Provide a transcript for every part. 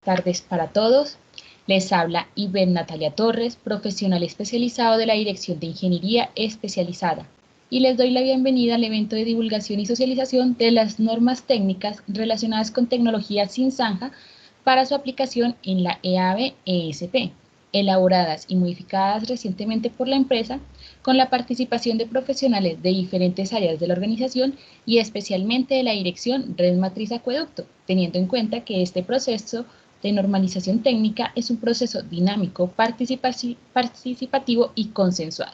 Tardes para todos. Les habla Ivette Natalia Torres, profesional especializado de la Dirección de Ingeniería Especializada, y les doy la bienvenida al evento de divulgación y socialización de las normas técnicas relacionadas con tecnología sin zanja para su aplicación en la EAB-ESP, elaboradas y modificadas recientemente por la empresa, con la participación de profesionales de diferentes áreas de la organización y especialmente de la dirección Red Matriz Acueducto, teniendo en cuenta que este proceso de normalización técnica es un proceso dinámico, participativo y consensuado.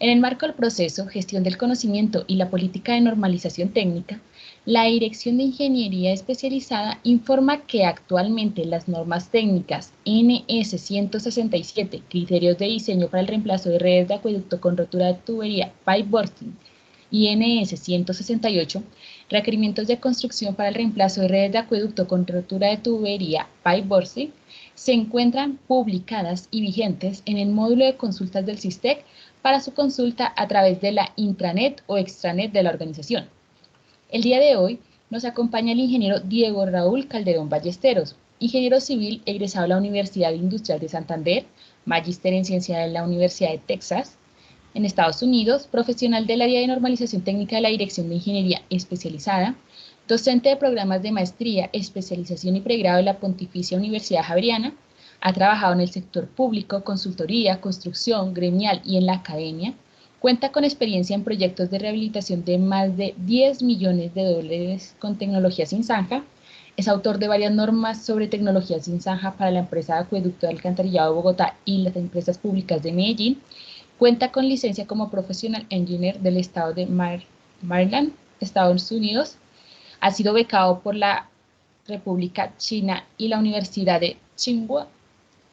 En el marco del proceso, gestión del conocimiento y la política de normalización técnica, la Dirección de Ingeniería Especializada informa que actualmente las normas técnicas NS 167, criterios de diseño para el reemplazo de redes de acueducto con rotura de tubería pipebursting, y NS 168, requerimientos de construcción para el reemplazo de redes de acueducto con rotura de tubería pipebursting, se encuentran publicadas y vigentes en el módulo de consultas del SISTEC para su consulta a través de la intranet o extranet de la organización. El día de hoy nos acompaña el ingeniero Diego Raúl Calderón Ballesteros, ingeniero civil egresado de la Universidad Industrial de Santander, magíster en ciencia de la Universidad de Texas, en Estados Unidos, profesional del área de normalización técnica de la Dirección de Ingeniería Especializada, docente de programas de maestría, especialización y pregrado de la Pontificia Universidad Javeriana, ha trabajado en el sector público, consultoría, construcción, gremial y en la academia. Cuenta con experiencia en proyectos de rehabilitación de más de 10 millones de dólares con tecnología sin zanja. Es autor de varias normas sobre tecnología sin zanja para la empresa de acueducto de alcantarillado de Bogotá y las empresas públicas de Medellín. Cuenta con licencia como Professional Engineer del estado de Maryland, Estados Unidos. Ha sido becado por la República China y la Universidad de Tsinghua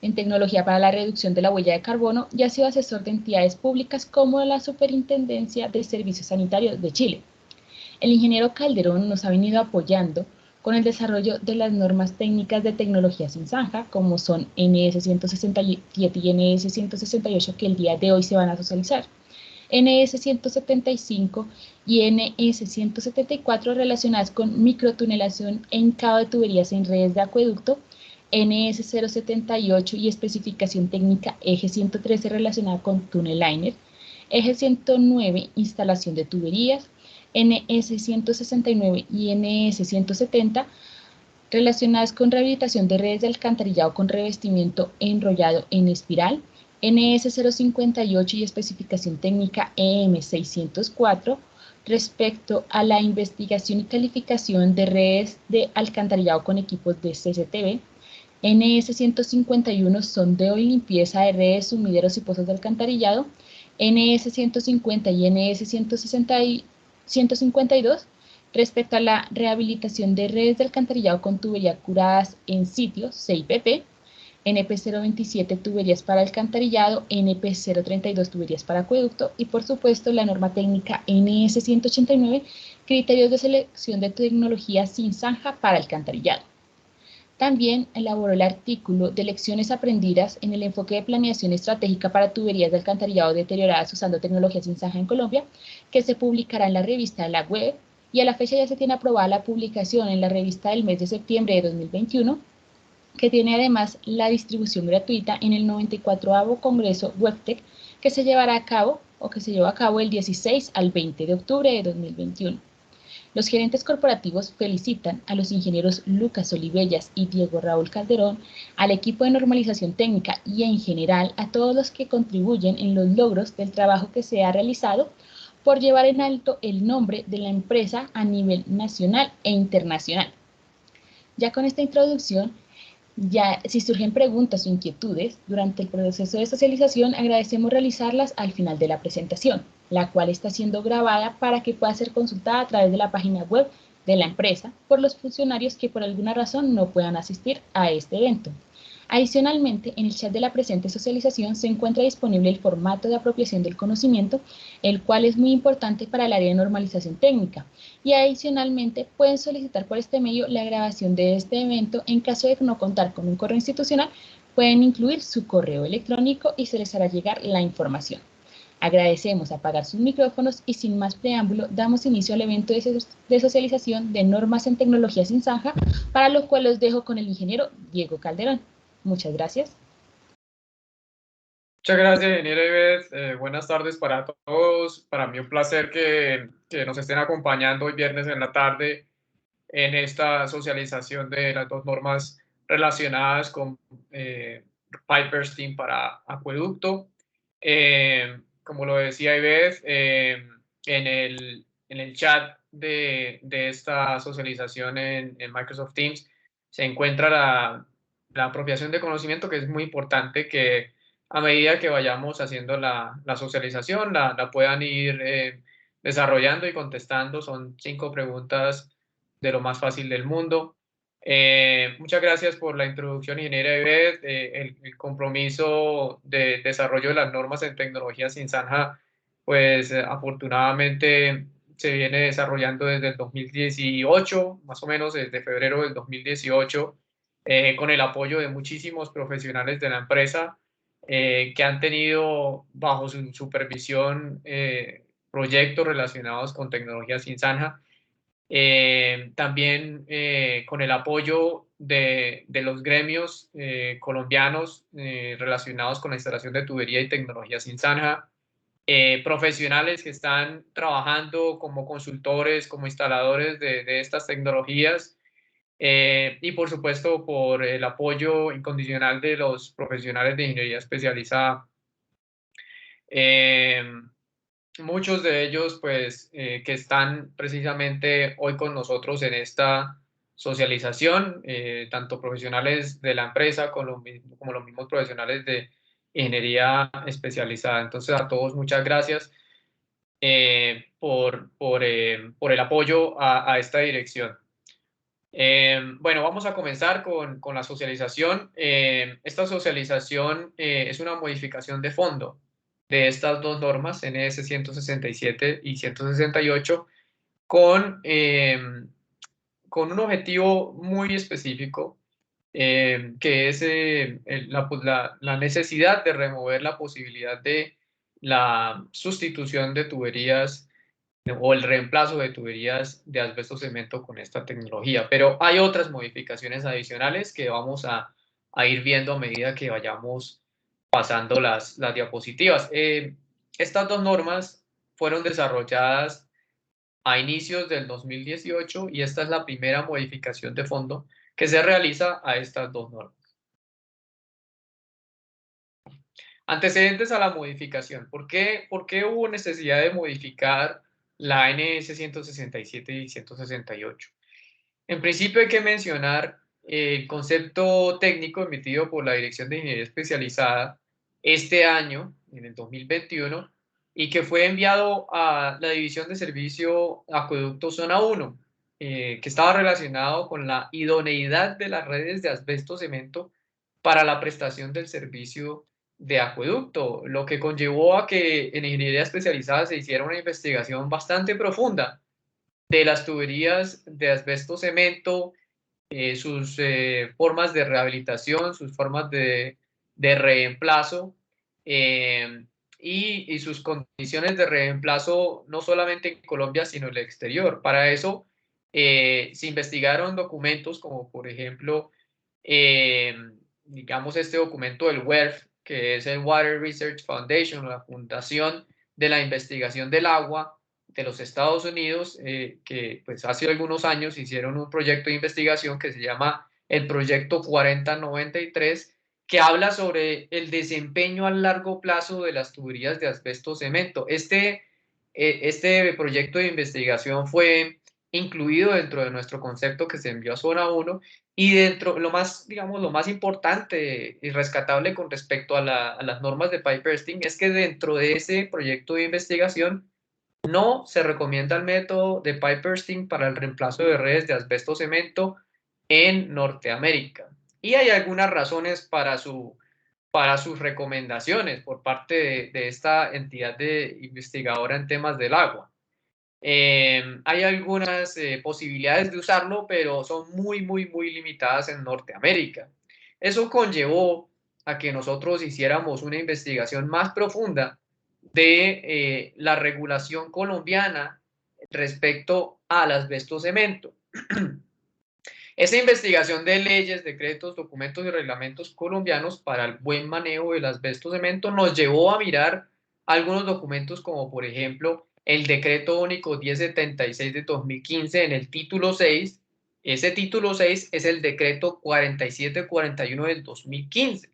en tecnología para la reducción de la huella de carbono y ha sido asesor de entidades públicas como la Superintendencia de Servicios Sanitarios de Chile. El ingeniero Calderón nos ha venido apoyando con el desarrollo de las normas técnicas de tecnología sin zanja, como son NS 167 y NS 168, que el día de hoy se van a socializar. NS 175 y NS 174 relacionadas con microtunelación en cabo de tuberías en redes de acueducto, NS 078 y especificación técnica eje 113 relacionada con túnel liner, eje 109 instalación de tuberías, NS 169 y NS 170 relacionadas con rehabilitación de redes de alcantarillado con revestimiento enrollado en espiral, NS 058 y especificación técnica EM 604 respecto a la investigación y calificación de redes de alcantarillado con equipos de CCTV, NS 151 sondeo y limpieza de redes, sumideros y pozos de alcantarillado, NS 150 y NS 152 respecto a la rehabilitación de redes de alcantarillado con tubería curadas en sitio, CIPP, NP 027 tuberías para alcantarillado, NP 032 tuberías para acueducto y por supuesto la norma técnica NS 189, criterios de selección de tecnología sin zanja para alcantarillado. También elaboró el artículo de lecciones aprendidas en el enfoque de planeación estratégica para tuberías de alcantarillado deterioradas usando tecnología sin zanja en Colombia, que se publicará en la revista de la web, y a la fecha ya se tiene aprobada la publicación en la revista del mes de septiembre de 2021, que tiene además la distribución gratuita en el 94º Congreso WebTech, que se llevará a cabo, o que se llevó a cabo el 16 al 20 de octubre de 2021. Los gerentes corporativos felicitan a los ingenieros Lucas Olivellas y Diego Raúl Calderón, al equipo de normalización técnica y en general a todos los que contribuyen en los logros del trabajo que se ha realizado por llevar en alto el nombre de la empresa a nivel nacional e internacional. Ya con esta introducción, si surgen preguntas o inquietudes durante el proceso de socialización, agradecemos realizarlas al final de la presentación, la cual está siendo grabada para que pueda ser consultada a través de la página web de la empresa por los funcionarios que por alguna razón no puedan asistir a este evento. Adicionalmente, en el chat de la presente socialización se encuentra disponible el formato de apropiación del conocimiento, el cual es muy importante para el área de normalización técnica, y adicionalmente pueden solicitar por este medio la grabación de este evento. En caso de no contar con un correo institucional, pueden incluir su correo electrónico y se les hará llegar la información. Agradecemos apagar sus micrófonos y sin más preámbulo damos inicio al evento de socialización de normas en tecnología sin zanja, para lo cual los dejo con el ingeniero Diego Calderón. Muchas gracias. Muchas gracias, ingeniero Ives. Buenas tardes para todos. Para mí un placer que nos estén acompañando hoy viernes en la tarde en esta socialización de las dos normas relacionadas con Piper Steam para acueducto. Como lo decía Ives, en el chat de esta socialización en Microsoft Teams se encuentra la apropiación de conocimiento, que es muy importante que a medida que vayamos haciendo la socialización la puedan ir desarrollando y contestando. Son 5 preguntas de lo más fácil del mundo. Muchas gracias por la introducción, ingeniera Ivette. El compromiso de desarrollo de las normas en tecnología sin zanja, pues afortunadamente se viene desarrollando desde el 2018, más o menos desde febrero del 2018, con el apoyo de muchísimos profesionales de la empresa que han tenido bajo su supervisión proyectos relacionados con tecnología sin zanja. También con el apoyo de los gremios colombianos relacionados con la instalación de tubería y tecnología sin zanja, profesionales que están trabajando como consultores, como instaladores de estas tecnologías, y por supuesto por el apoyo incondicional de los profesionales de ingeniería especializada. Muchos de ellos, pues, que están precisamente hoy con nosotros en esta socialización, tanto profesionales de la empresa como los mismos profesionales de ingeniería especializada. Entonces, a todos muchas gracias por el apoyo a esta dirección. Bueno, vamos a comenzar con la socialización. Esta socialización es una modificación de fondo de estas dos normas, NS 167 y 168, con un objetivo muy específico, que es la necesidad de remover la posibilidad de la sustitución de tuberías o el reemplazo de tuberías de asbesto cemento con esta tecnología. Pero hay otras modificaciones adicionales que vamos a ir viendo a medida que vayamos pasando las diapositivas. Estas dos normas fueron desarrolladas a inicios del 2018 y esta es la primera modificación de fondo que se realiza a estas dos normas. Antecedentes a la modificación. ¿Por qué hubo necesidad de modificar la NS 167 y 168? En principio hay que mencionar el concepto técnico emitido por la Dirección de Ingeniería Especializada este año, en el 2021, y que fue enviado a la División de Servicio Acueducto Zona 1, que estaba relacionado con la idoneidad de las redes de asbesto cemento para la prestación del servicio de acueducto, lo que conllevó a que en ingeniería especializada se hiciera una investigación bastante profunda de las tuberías de asbesto cemento, sus formas de rehabilitación, sus formas de reemplazo, y sus condiciones de reemplazo no solamente en Colombia, sino en el exterior. Para eso se investigaron documentos como, por ejemplo, digamos, este documento del WERF, que es el Water Research Foundation, la Fundación de la Investigación del Agua de los Estados Unidos, que pues hace algunos años hicieron un proyecto de investigación que se llama el Proyecto 4093, que habla sobre el desempeño a largo plazo de las tuberías de asbesto cemento. Este proyecto de investigación fue incluido dentro de nuestro concepto que se envió a Zona 1, y dentro, lo más, digamos, lo más importante y rescatable con respecto a las normas de Piper Steam es que dentro de ese proyecto de investigación no se recomienda el método de Piper Steam para el reemplazo de redes de asbesto cemento en Norteamérica. Y hay algunas razones para sus recomendaciones por parte de esta entidad investigadora en temas del agua. Hay algunas posibilidades de usarlo, pero son muy limitadas en Norteamérica. Eso conllevó a que nosotros hiciéramos una investigación más profunda de la regulación colombiana respecto al asbesto cemento. Esa investigación de leyes, decretos, documentos y reglamentos colombianos para el buen manejo del asbesto cemento nos llevó a mirar algunos documentos como por ejemplo el decreto único 1076 de 2015 en el título 6. Ese título 6 es el decreto 4741 del 2015,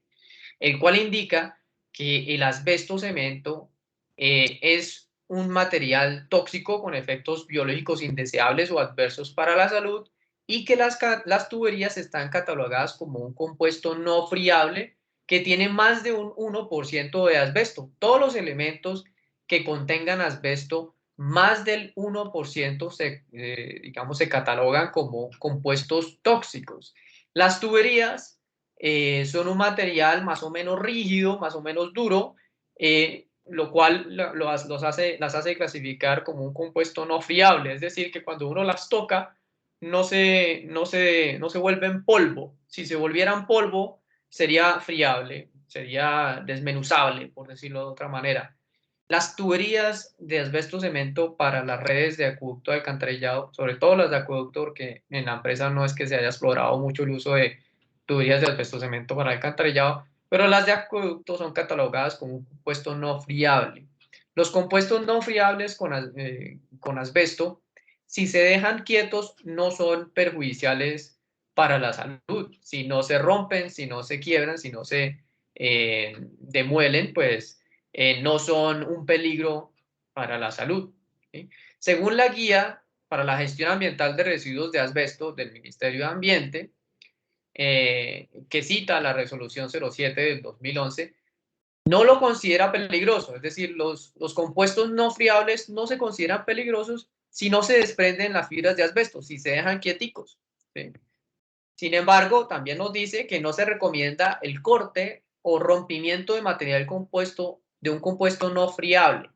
el cual indica que el asbesto cemento es un material tóxico con efectos biológicos indeseables o adversos para la salud y que las tuberías están catalogadas como un compuesto no friable que tiene más de un 1% de asbesto. Todos los elementos que contengan asbesto, más del 1% digamos, se catalogan como compuestos tóxicos. Las tuberías son un material más o menos rígido, más o menos duro, lo cual las hace clasificar como un compuesto no friable, es decir, que cuando uno las toca no se vuelven polvo. Si se volvieran polvo, sería friable, sería desmenuzable, por decirlo de otra manera. Las tuberías de asbesto cemento para las redes de acueducto de alcantarillado, sobre todo las de acueducto, porque en la empresa no es que se haya explorado mucho el uso de tuberías de asbesto cemento para alcantarillado, pero las de acueducto son catalogadas como un compuesto no friable. Los compuestos no friables con asbesto, si se dejan quietos, no son perjudiciales para la salud. Si no se rompen, si no se quiebran, si no se demuelen, pues no son un peligro para la salud, ¿sí? Según la guía para la gestión ambiental de residuos de asbesto del Ministerio de Ambiente, que cita la resolución 07 del 2011, no lo considera peligroso, es decir, los compuestos no friables no se consideran peligrosos si no se desprenden las fibras de asbesto, si se dejan quieticos, ¿sí? Sin embargo, también nos dice que no se recomienda el corte o rompimiento de material compuesto de un compuesto no friable,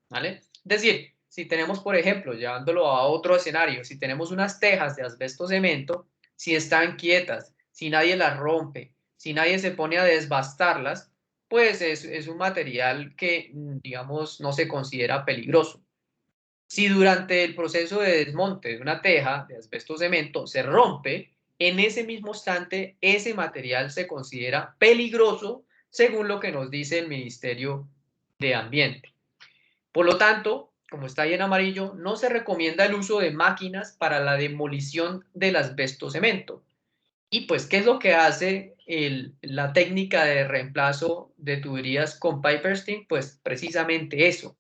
¿vale? Es decir, si tenemos, por ejemplo, llevándolo a otro escenario, si tenemos unas tejas de asbesto cemento, si están quietas, si nadie las rompe, si nadie se pone a desbastarlas, pues es un material que, digamos, no se considera peligroso. Si durante el proceso de desmonte de una teja de asbesto cemento se rompe, en ese mismo instante ese material se considera peligroso según lo que nos dice el Ministerio de Ambiente. Por lo tanto, como está ahí en amarillo, no se recomienda el uso de máquinas para la demolición del asbesto cemento. Y pues, ¿qué es lo que hace la técnica de reemplazo de tuberías con piper sting? Pues precisamente eso,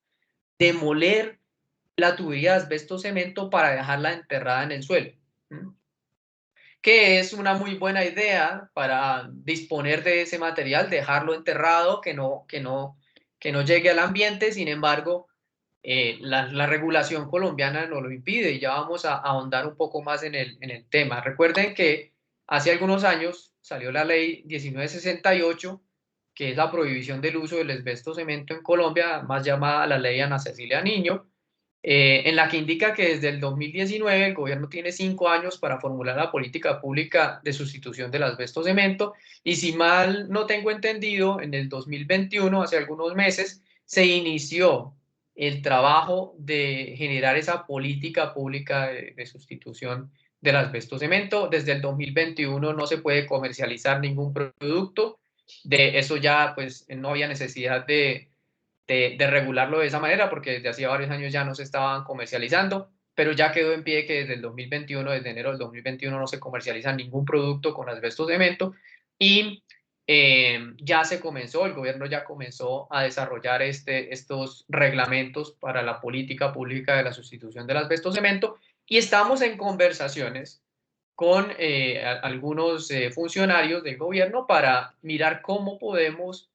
demoler la tubería de asbesto cemento para dejarla enterrada en el suelo, que es una muy buena idea para disponer de ese material, dejarlo enterrado, que no llegue al ambiente. Sin embargo, la regulación colombiana no lo impide y ya vamos a ahondar un poco más en el tema. Recuerden que hace algunos años salió la ley 1968, que es la prohibición del uso del asbesto cemento en Colombia, más llamada la ley Ana Cecilia Niño, en la que indica que desde el 2019 el gobierno tiene 5 años para formular la política pública de sustitución del asbesto cemento, y si mal no tengo entendido, en el 2021, hace algunos meses, se inició el trabajo de generar esa política pública de sustitución del asbesto cemento. Desde el 2021 no se puede comercializar ningún producto, de eso ya pues no había necesidad de regularlo de esa manera, porque desde hacía varios años ya no se estaban comercializando, pero ya quedó en pie que desde el 2021, desde enero del 2021, no se comercializa ningún producto con asbesto cemento, y ya se comenzó, el gobierno ya comenzó a desarrollar estos reglamentos para la política pública de la sustitución del asbesto cemento, y estamos en conversaciones con algunos funcionarios del gobierno para mirar cómo podemos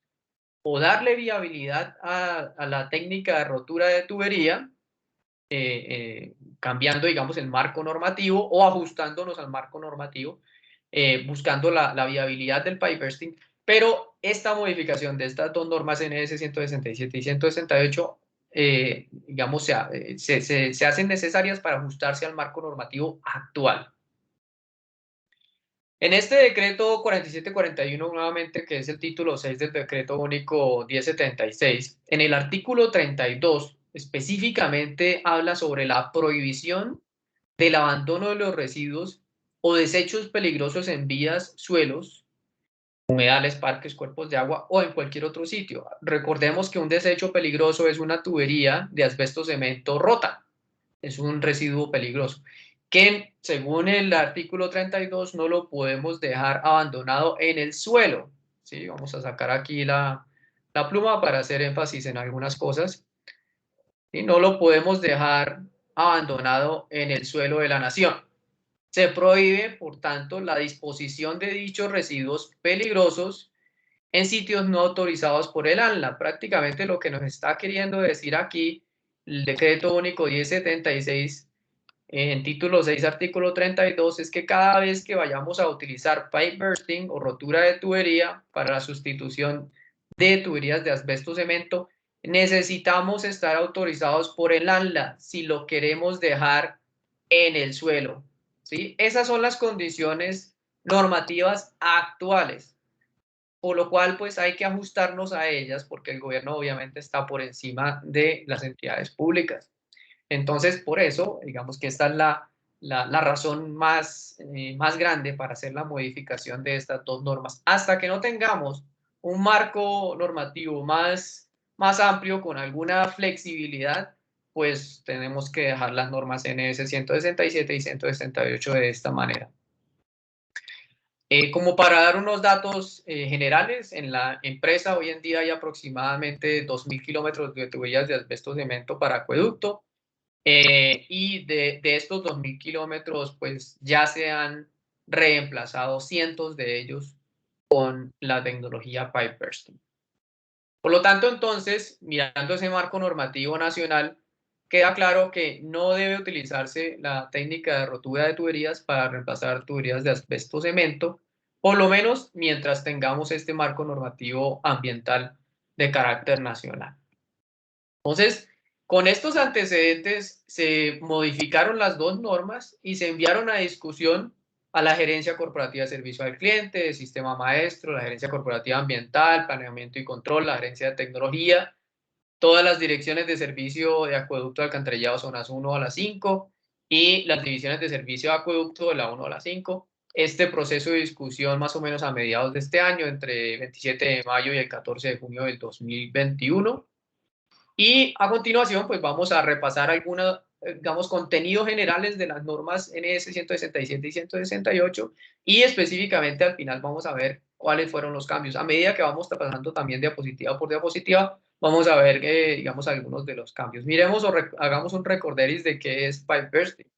o darle viabilidad a la técnica de rotura de tubería, cambiando, digamos, el marco normativo o ajustándonos al marco normativo, buscando la viabilidad del piper sting. Pero esta modificación de estas dos normas NS 167 y 168, digamos, se hacen necesarias para ajustarse al marco normativo actual. En este decreto 4741, nuevamente, que es el título 6 del decreto único 1076, en el artículo 32 específicamente habla sobre la prohibición del abandono de los residuos o desechos peligrosos en vías, suelos, humedales, parques, cuerpos de agua o en cualquier otro sitio. Recordemos que un desecho peligroso es una tubería de asbesto cemento rota, es un residuo peligroso, que según el artículo 32 no lo podemos dejar abandonado en el suelo. ¿Sí? Vamos a sacar aquí la pluma para hacer énfasis en algunas cosas. Y no lo podemos dejar abandonado en el suelo de la nación. Se prohíbe, por tanto, la disposición de dichos residuos peligrosos en sitios no autorizados por el ANLA. Prácticamente lo que nos está queriendo decir aquí el decreto único 1076 en título 6, artículo 32, es que cada vez que vayamos a utilizar pipe bursting o rotura de tubería para la sustitución de tuberías de asbesto cemento, necesitamos estar autorizados por el ANLA si lo queremos dejar en el suelo. ¿Sí? Esas son las condiciones normativas actuales, por lo cual pues hay que ajustarnos a ellas porque el gobierno obviamente está por encima de las entidades públicas. Entonces, por eso, digamos que esta es la razón más grande para hacer la modificación de estas dos normas. Hasta que no tengamos un marco normativo más amplio, con alguna flexibilidad, pues tenemos que dejar las normas NS 167 y 168 de esta manera. Como para dar unos datos generales, en la empresa hoy en día hay aproximadamente 2.000 kilómetros de tuberías de asbesto cemento para acueducto. Y de estos 2.000 kilómetros, pues ya se han reemplazado cientos de ellos con la tecnología pipe bursting. Por lo tanto, entonces, mirando ese marco normativo nacional, queda claro que no debe utilizarse la técnica de rotura de tuberías para reemplazar tuberías de asbesto cemento, por lo menos mientras tengamos este marco normativo ambiental de carácter nacional. Entonces, con estos antecedentes se modificaron las dos normas y se enviaron a discusión a la Gerencia Corporativa de Servicio al Cliente, Sistema Maestro, la Gerencia Corporativa Ambiental, Planeamiento y Control, la Gerencia de Tecnología, todas las direcciones de servicio de acueducto de alcantarillado zonas 1 a las 5 y las divisiones de servicio de acueducto de la 1 a la 5. Este proceso de discusión más o menos a mediados de este año, entre el 27 de mayo y el 14 de junio del 2021. Y a continuación, pues vamos a repasar algunos, digamos, contenidos generales de las normas NS 167 y 168 y específicamente al final vamos a ver cuáles fueron los cambios. A medida que vamos pasando también diapositiva por diapositiva, vamos a ver, digamos, algunos de los cambios. Miremos o hagamos un recorderis de qué es pipe bursting.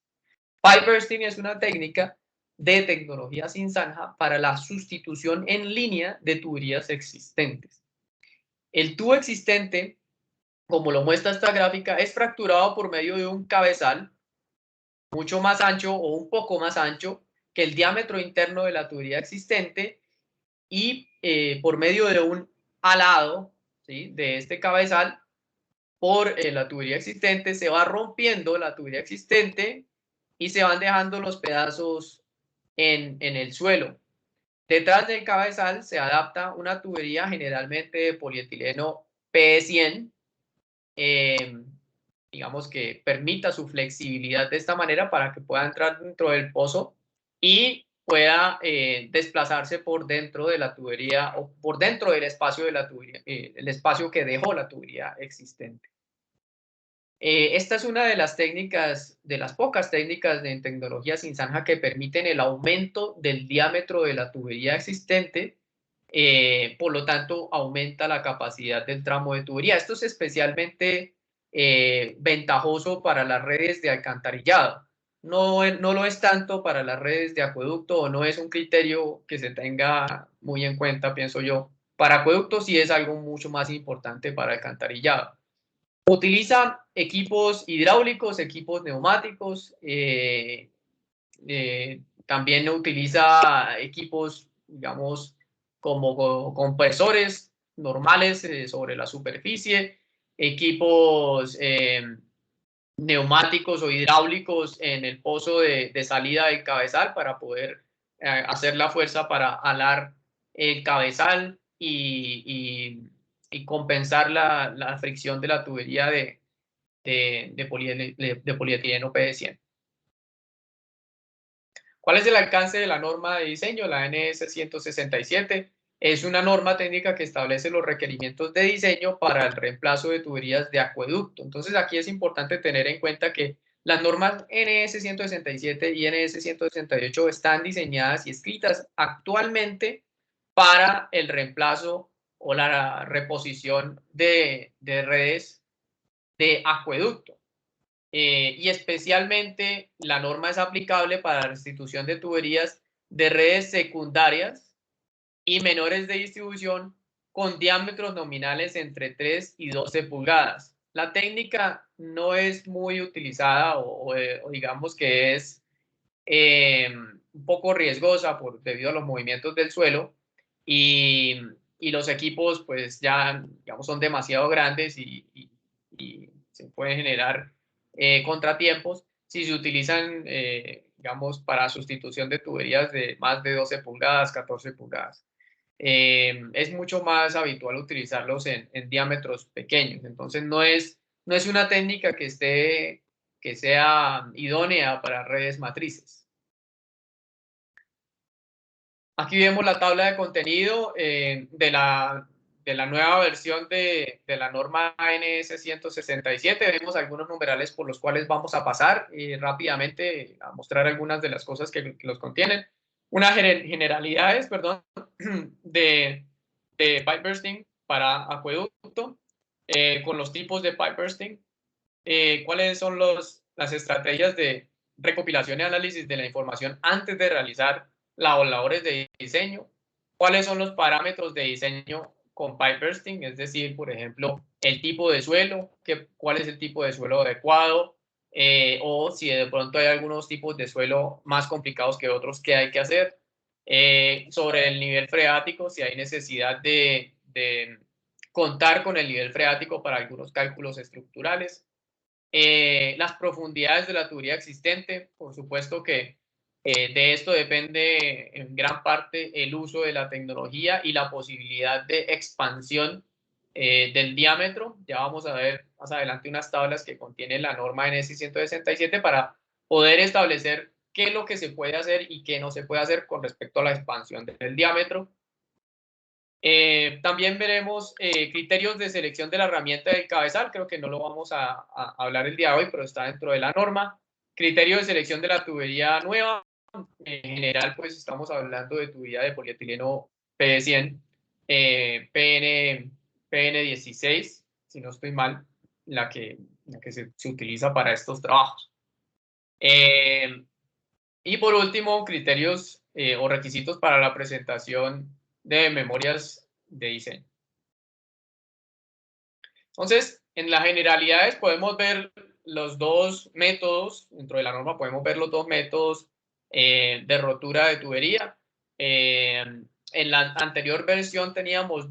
Pipe bursting es una técnica de tecnología sin zanja para la sustitución en línea de tuberías existentes. El tubo existente, como lo muestra esta gráfica, es fracturado por medio de un cabezal mucho más ancho o un poco más ancho que el diámetro interno de la tubería existente y por medio de un alado, ¿sí?, de este cabezal por la tubería existente se va rompiendo la tubería existente y se van dejando los pedazos en el suelo. Detrás del cabezal se adapta una tubería generalmente de polietileno PE100, digamos que permita su flexibilidad de esta manera para que pueda entrar dentro del pozo y pueda desplazarse por dentro de la tubería o por dentro del espacio de la tubería, el espacio que dejó la tubería existente. Esta es una de las técnicas, de las pocas técnicas de tecnología sin zanja que permiten el aumento del diámetro de la tubería existente, por lo tanto aumenta la capacidad del tramo de tubería. Esto es especialmente ventajoso para las redes de alcantarillado. No lo es tanto para las redes de acueducto, o no es un criterio que se tenga muy en cuenta, pienso yo. Para acueducto sí es algo mucho más importante para alcantarillado. Utiliza equipos hidráulicos, equipos neumáticos, también utiliza equipos, digamos, como compresores normales sobre la superficie, equipos neumáticos o hidráulicos en el pozo de salida del cabezal para poder hacer la fuerza para alar el cabezal y compensar la fricción de la tubería de polietileno PE100. ¿Cuál es el alcance de la norma de diseño? La NS 167 es una norma técnica que establece los requerimientos de diseño para el reemplazo de tuberías de acueducto. Entonces, aquí es importante tener en cuenta que las normas NS 167 y NS 168 están diseñadas y escritas actualmente para el reemplazo o la reposición de redes de acueducto. Y especialmente la norma es aplicable para la restitución de tuberías de redes secundarias y menores de distribución con diámetros nominales entre 3 y 12 pulgadas. La técnica no es muy utilizada o digamos que es un poco riesgosa debido a los movimientos del suelo y los equipos pues ya digamos son demasiado grandes y se pueden generar contratiempos si se utilizan digamos para sustitución de tuberías de más de 12 pulgadas, 14 pulgadas. Es mucho más habitual utilizarlos en diámetros pequeños, entonces no es una técnica que sea idónea para redes matrices. Aquí vemos la tabla de contenido de la nueva versión de la norma ANS 167. Vemos algunos numerales por los cuales vamos a pasar rápidamente a mostrar algunas de las cosas que los contienen. Unas generalidades, perdón, de pipe bursting para acueducto, con los tipos de pipe bursting, cuáles son las estrategias de recopilación y análisis de la información antes de realizar las labores de diseño, cuáles son los parámetros de diseño con pipe bursting, es decir, por ejemplo, el tipo de suelo, cuál es el tipo de suelo adecuado, o si de pronto hay algunos tipos de suelo más complicados que otros, ¿qué hay que hacer? Sobre el nivel freático, si hay necesidad de contar con el nivel freático para algunos cálculos estructurales. Las profundidades de la tubería existente, por supuesto que de esto depende en gran parte el uso de la tecnología y la posibilidad de expansión del diámetro. Ya vamos a ver más adelante unas tablas que contienen la norma NS 167 para poder establecer qué es lo que se puede hacer y qué no se puede hacer con respecto a la expansión del diámetro. También veremos criterios de selección de la herramienta del cabezal, creo que no lo vamos a hablar el día de hoy, pero está dentro de la norma. Criterio de selección de la tubería nueva, en general pues estamos hablando de tubería de polietileno PE100, PN16, si no estoy mal, la que se utiliza para estos trabajos. Y por último, criterios o requisitos para la presentación de memorias de diseño. Entonces, en las generalidades podemos ver los dos métodos, dentro de la norma podemos ver los dos métodos de rotura de tubería. En la anterior versión teníamos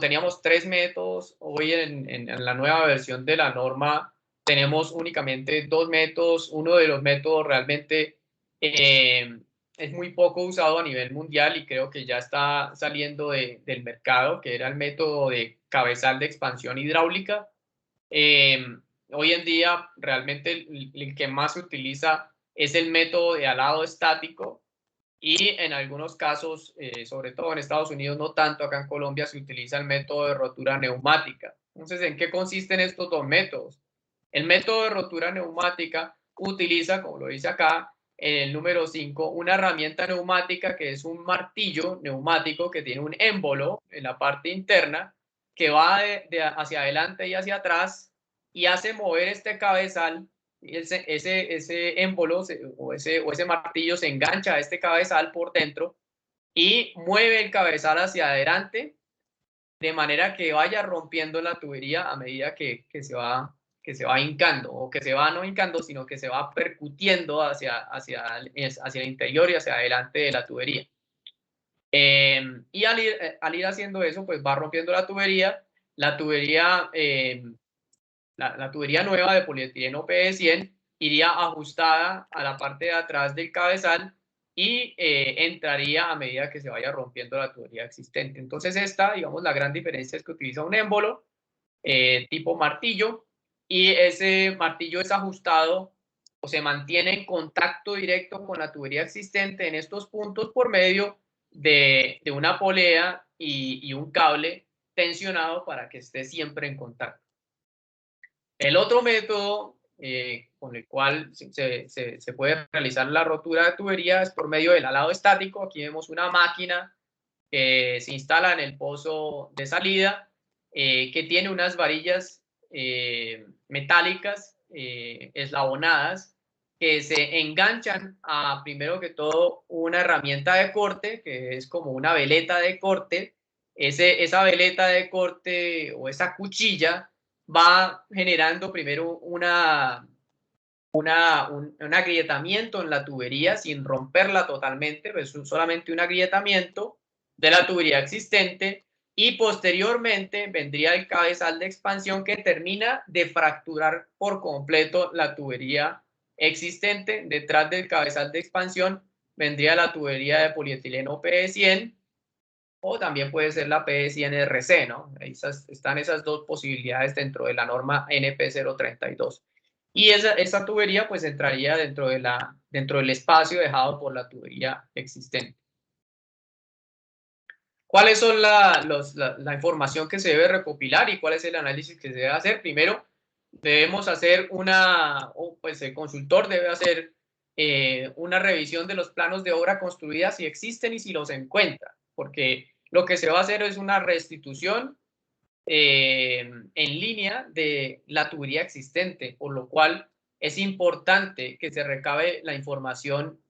teníamos tres métodos. Hoy en la nueva versión de la norma tenemos únicamente dos métodos. Uno de los métodos realmente es muy poco usado a nivel mundial y creo que ya está saliendo del mercado, que era el método de cabezal de expansión hidráulica. Hoy en día realmente el que más se utiliza es el método de alado estático y en algunos casos, sobre todo en Estados Unidos, no tanto, acá en Colombia se utiliza el método de rotura neumática. Entonces, ¿en qué consisten estos dos métodos? El método de rotura neumática utiliza, como lo dice acá, el número 5, una herramienta neumática que es un martillo neumático que tiene un émbolo en la parte interna que va hacia adelante y hacia atrás y hace mover este cabezal. Ese émbolo o ese martillo se engancha a este cabezal por dentro y mueve el cabezal hacia adelante de manera que vaya rompiendo la tubería a medida que se va hincando, o que se va no hincando, sino que se va percutiendo hacia el interior y hacia adelante de la tubería. Y al ir haciendo eso, pues va rompiendo la tubería. La tubería nueva de polietileno PE100 iría ajustada a la parte de atrás del cabezal y entraría a medida que se vaya rompiendo la tubería existente. Entonces esta, digamos, la gran diferencia es que utiliza un émbolo tipo martillo, y ese martillo es ajustado o se mantiene en contacto directo con la tubería existente en estos puntos por medio de una polea y un cable tensionado para que esté siempre en contacto. El otro método con el cual se puede realizar la rotura de tubería es por medio del alado estático. Aquí vemos una máquina que se instala en el pozo de salida, que tiene unas varillas metálicas eslabonadas que se enganchan a, primero que todo, una herramienta de corte, que es como una veleta de corte. Esa veleta de corte o esa cuchilla va generando primero un agrietamiento en la tubería sin romperla totalmente, pues solamente un agrietamiento de la tubería existente, y posteriormente vendría el cabezal de expansión que termina de fracturar por completo la tubería existente. Detrás del cabezal de expansión vendría la tubería de polietileno PE100, o también puede ser la PE100RC, ¿no? Están esas dos posibilidades dentro de la norma NP032. Y esa tubería pues entraría dentro del espacio dejado por la tubería existente. ¿Cuáles son la información que se debe recopilar y cuál es el análisis que se debe hacer? Primero, debemos hacer pues el consultor debe hacer una revisión de los planos de obra construida, si existen y si los encuentra, porque lo que se va a hacer es una restitución en línea de la tubería existente, por lo cual es importante que se recabe la información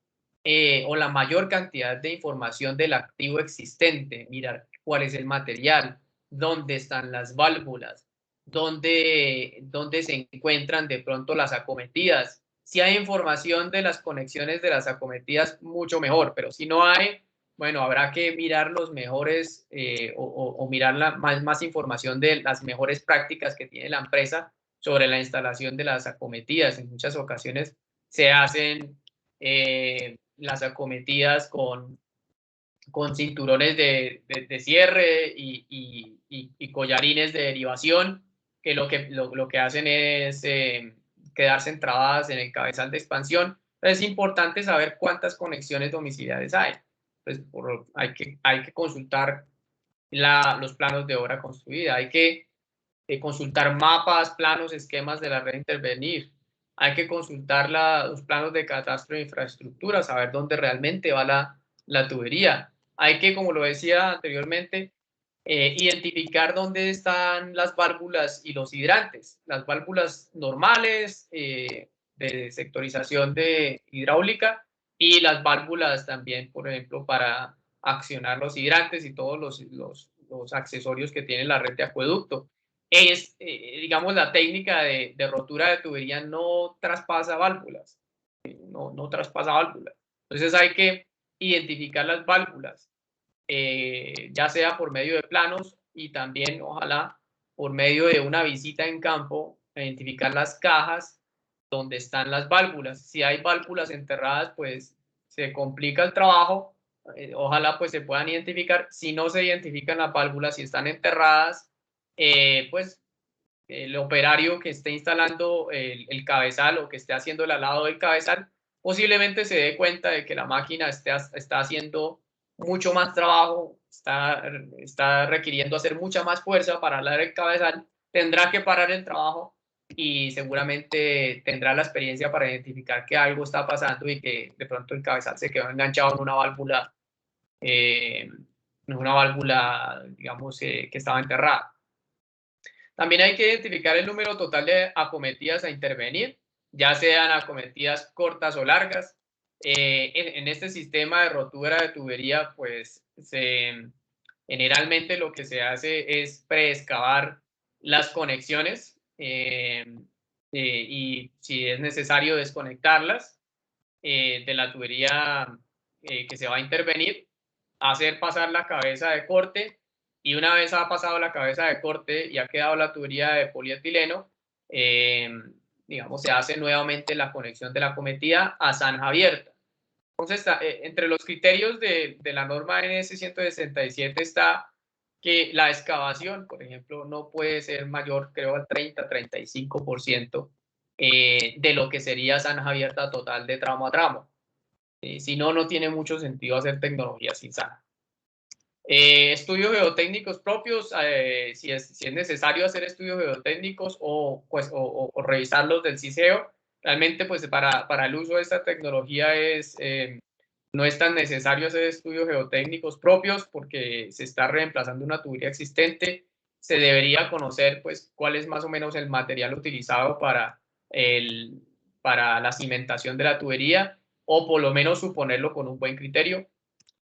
o la mayor cantidad de información del activo existente, mirar cuál es el material, dónde están las válvulas, dónde se encuentran de pronto las acometidas. Si hay información de las conexiones de las acometidas, mucho mejor, pero si no hay, bueno, habrá que mirar los mejores o mirar más información de las mejores prácticas que tiene la empresa sobre la instalación de las acometidas. En muchas ocasiones se hacen las acometidas con cinturones de cierre y collarines de derivación, que lo que hacen es quedarse entrabadas en el cabezal de expansión. Entonces es importante saber cuántas conexiones domiciliares hay. Pues hay que consultar los planos de obra construida, hay que consultar mapas, planos, esquemas de la red intervenir. Hay que consultar los planos de catastro de infraestructura, saber dónde realmente va la tubería. Hay que, como lo decía anteriormente, identificar dónde están las válvulas y los hidrantes. Las válvulas normales de sectorización de hidráulica y las válvulas también, por ejemplo, para accionar los hidrantes y todos los accesorios que tiene la red de acueducto. Digamos, la técnica de rotura de tubería no traspasa válvulas, no traspasa válvulas. Entonces hay que identificar las válvulas, ya sea por medio de planos y también, ojalá, por medio de una visita en campo, identificar las cajas donde están las válvulas. Si hay válvulas enterradas, pues se complica el trabajo. Ojalá pues se puedan identificar. Si no se identifican las válvulas, si están enterradas, pues el operario que esté instalando el cabezal o que esté haciendo el alado del cabezal posiblemente se dé cuenta de que la máquina está haciendo mucho más trabajo, está requiriendo hacer mucha más fuerza para alar el cabezal, tendrá que parar el trabajo y seguramente tendrá la experiencia para identificar que algo está pasando y que de pronto el cabezal se quedó enganchado en una válvula, digamos, que estaba enterrada. También hay que identificar el número total de acometidas a intervenir, ya sean acometidas cortas o largas. En este sistema de rotura de tubería, pues generalmente lo que se hace es preexcavar las conexiones y si es necesario desconectarlas de la tubería que se va a intervenir, hacer pasar la cabeza de corte, y una vez ha pasado la cabeza de corte y ha quedado la tubería de polietileno, digamos, se hace nuevamente la conexión de la acometida a zanja abierta. Entonces, entre los criterios de la norma NS 167 está que la excavación, por ejemplo, no puede ser mayor, creo, al 30-35% de lo que sería zanja abierta total de tramo a tramo. Si no, no tiene mucho sentido hacer tecnología sin zanja. Estudios geotécnicos propios, si es necesario hacer estudios geotécnicos pues, o revisarlos del CICEO, realmente pues para el uso de esta tecnología no es tan necesario hacer estudios geotécnicos propios porque se está reemplazando una tubería existente. Se debería conocer pues cuál es más o menos el material utilizado para la cimentación de la tubería, o por lo menos suponerlo con un buen criterio.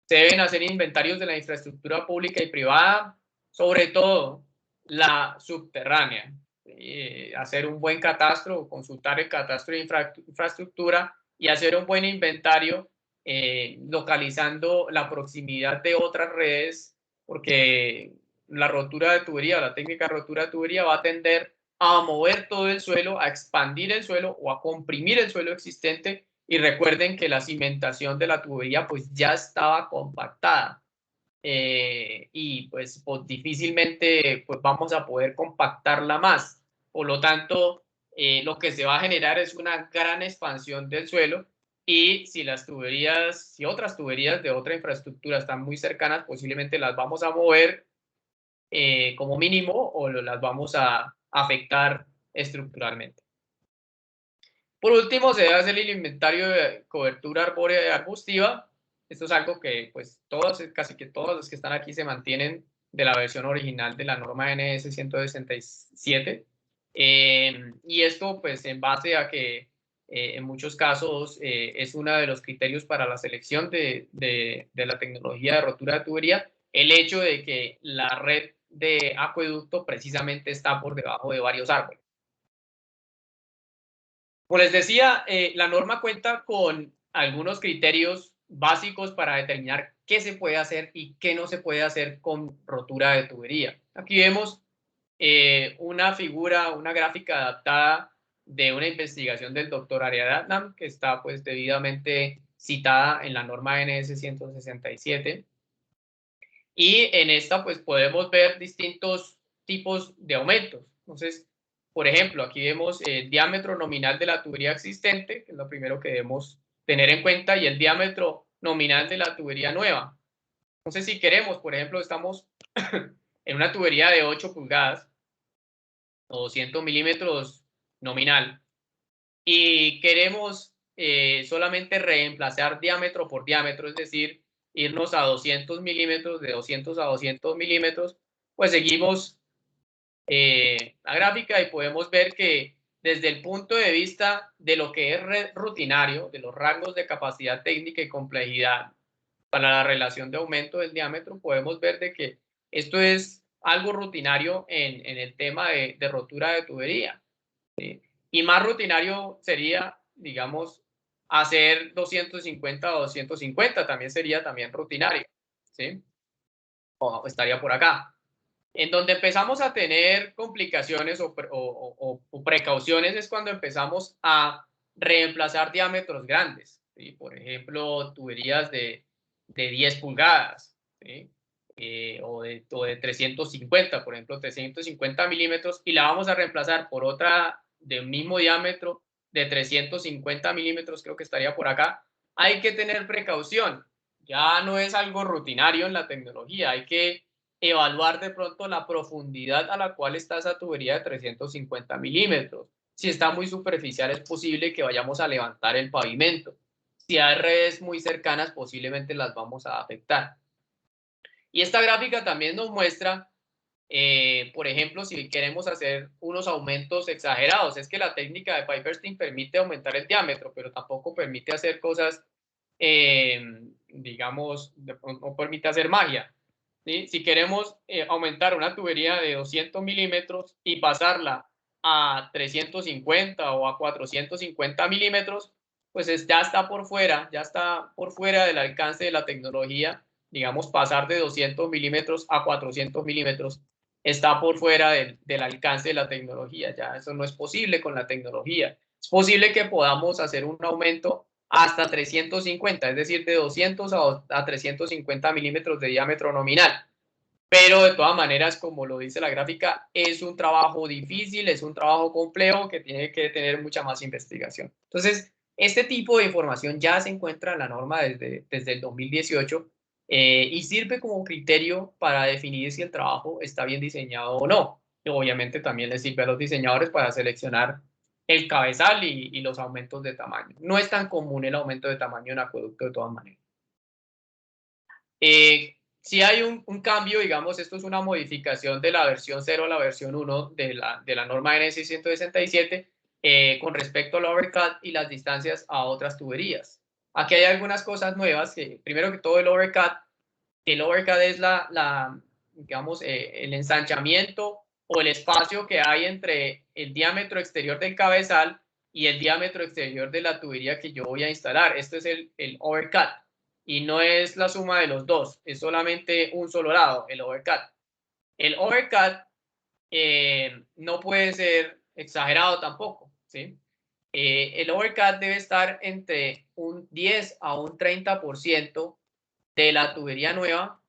Se deben hacer inventarios de la infraestructura pública y privada, sobre todo la subterránea. Hacer un buen catastro, consultar el catastro de infraestructura y hacer un buen inventario localizando la proximidad de otras redes, porque la rotura de tubería, la técnica de rotura de tubería va a tender a mover todo el suelo, a expandir el suelo o a comprimir el suelo existente. Y recuerden que la cimentación de la tubería pues ya estaba compactada y pues difícilmente pues vamos a poder compactarla más. Por lo tanto, lo que se va a generar es una gran expansión del suelo, y si las tuberías, si otras tuberías de otra infraestructura están muy cercanas, posiblemente las vamos a mover como mínimo o las vamos a afectar estructuralmente. Por último, se debe hacer el inventario de cobertura arbórea y arbustiva. Esto es algo que pues casi que todos los que están aquí se mantienen de la versión original de la norma NS 167. Y esto pues en base a que en muchos casos es uno de los criterios para la selección de la tecnología de rotura de tubería, el hecho de que la red de acueducto precisamente está por debajo de varios árboles. Como les decía, la norma cuenta con algunos criterios básicos para determinar qué se puede hacer y qué no se puede hacer con rotura de tubería. Aquí vemos una figura, una gráfica adaptada de una investigación del doctor Ariadna, que está pues debidamente citada en la norma NS 167. Y en esta pues podemos ver distintos tipos de aumentos. Entonces, por ejemplo, aquí vemos el diámetro nominal de la tubería existente, que es lo primero que debemos tener en cuenta, y el diámetro nominal de la tubería nueva. Entonces, si queremos, por ejemplo, estamos en una tubería de 8 pulgadas o 200 milímetros nominal y queremos solamente reemplazar diámetro por diámetro, es decir, irnos a 200 milímetros, de 200 a 200 milímetros, pues seguimos la gráfica y podemos ver que desde el punto de vista de lo que es rutinario, de los rangos de capacidad técnica y complejidad para la relación de aumento del diámetro, podemos ver de que esto es algo rutinario en el tema de rotura de tubería. ¿Sí? Y más rutinario sería, digamos, hacer 250 o 250, también sería también rutinario, ¿sí? O estaría por acá. En donde empezamos a tener complicaciones o precauciones es cuando empezamos a reemplazar diámetros grandes, ¿sí? Por ejemplo, tuberías de 10 pulgadas, ¿sí? O de 350, por ejemplo, 350 milímetros, y la vamos a reemplazar por otra del mismo diámetro de 350 milímetros, creo que estaría por acá. Hay que tener precaución, ya no es algo rutinario en la tecnología, hay que evaluar de pronto la profundidad a la cual está esa tubería de 350 milímetros. Si está muy superficial, es posible que vayamos a levantar el pavimento. Si hay redes muy cercanas, posiblemente las vamos a afectar. Y esta gráfica también nos muestra, por ejemplo, si queremos hacer unos aumentos exagerados. Es que la técnica de Piperstein permite aumentar el diámetro, pero tampoco permite hacer cosas, digamos, no permite hacer magia. ¿Sí? Si queremos aumentar una tubería de 200 milímetros y pasarla a 350 o a 450 milímetros, pues ya está por fuera, del alcance de la tecnología. Digamos, pasar de 200 milímetros a 400 milímetros está por fuera del alcance de la tecnología. Ya eso no es posible con la tecnología. Es posible que podamos hacer un aumento hasta 350, es decir, de 200 a 350 milímetros de diámetro nominal. Pero de todas maneras, como lo dice la gráfica, es un trabajo difícil, es un trabajo complejo que tiene que tener mucha más investigación. Entonces, este tipo de información ya se encuentra en la norma desde el 2018 y sirve como criterio para definir si el trabajo está bien diseñado o no. Y obviamente también les sirve a los diseñadores para seleccionar el cabezal y los aumentos de tamaño. No es tan común el aumento de tamaño en acueducto de todas maneras. Si hay un cambio, digamos, esto es una modificación de la versión 0 a la versión 1 de la norma NS 167 con respecto al overcut y las distancias a otras tuberías. Aquí hay algunas cosas nuevas. Primero que todo, el overcut es digamos, el ensanchamiento o el espacio que hay entre el diámetro exterior del cabezal y el diámetro exterior de la tubería que yo voy a instalar. Esto es el overcut. Y no es la suma de los dos, es solamente un solo lado, el overcut. El overcut no puede ser exagerado tampoco, ¿sí? El overcut debe estar entre un 10 a un 30% de la tubería nueva,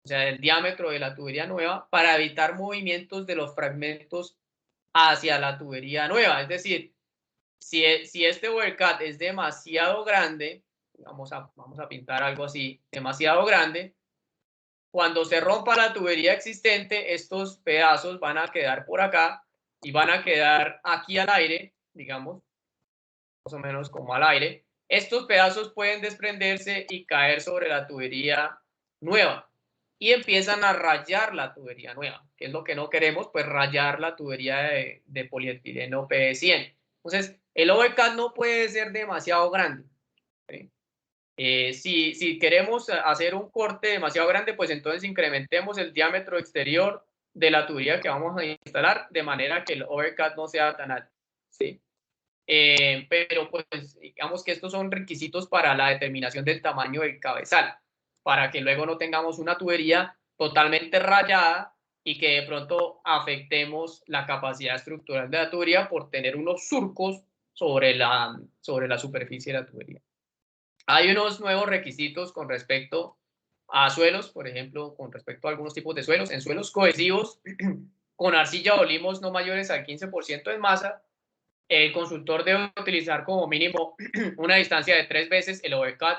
o sea, del diámetro de la tubería nueva, para evitar movimientos de los fragmentos hacia la tubería nueva. Es decir, si este overcut es demasiado grande, vamos a pintar algo así, demasiado grande, cuando se rompa la tubería existente, estos pedazos van a quedar por acá y van a quedar aquí al aire, digamos, más o menos como al aire. Estos pedazos pueden desprenderse y caer sobre la tubería nueva y empiezan a rayar la tubería nueva, que es lo que no queremos, pues rayar la tubería de polietileno PE100. Entonces, el overcut no puede ser demasiado grande, ¿sí? Si queremos hacer un corte demasiado grande, pues entonces incrementemos el diámetro exterior de la tubería que vamos a instalar de manera que el overcut no sea tan alto, ¿sí? Pero pues digamos que estos son requisitos para la determinación del tamaño del cabezal, para que luego no tengamos una tubería totalmente rayada y que de pronto afectemos la capacidad estructural de la tubería por tener unos surcos sobre la superficie de la tubería. Hay unos nuevos requisitos con respecto a suelos, por ejemplo, con respecto a algunos tipos de suelos. En suelos cohesivos, con arcilla o limos no mayores al 15% en masa, el consultor debe utilizar como mínimo una distancia de 3 veces el overcut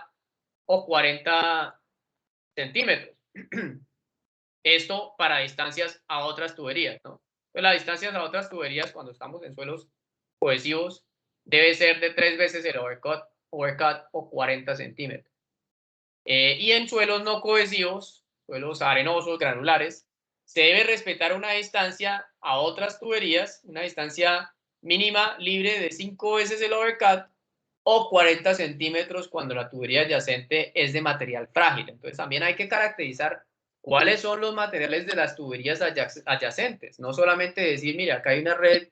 o 40 centímetros. Esto para distancias a otras tuberías, ¿no? Pues las distancias a otras tuberías cuando estamos en suelos cohesivos debe ser de 3 veces el overcut o 40 centímetros. Y en suelos no cohesivos, suelos arenosos, granulares, se debe respetar una distancia a otras tuberías, una distancia mínima libre de 5 veces el overcut o 40 centímetros cuando la tubería adyacente es de material frágil. Entonces también hay que caracterizar cuáles son los materiales de las tuberías adyacentes. No solamente decir, mira, acá hay una red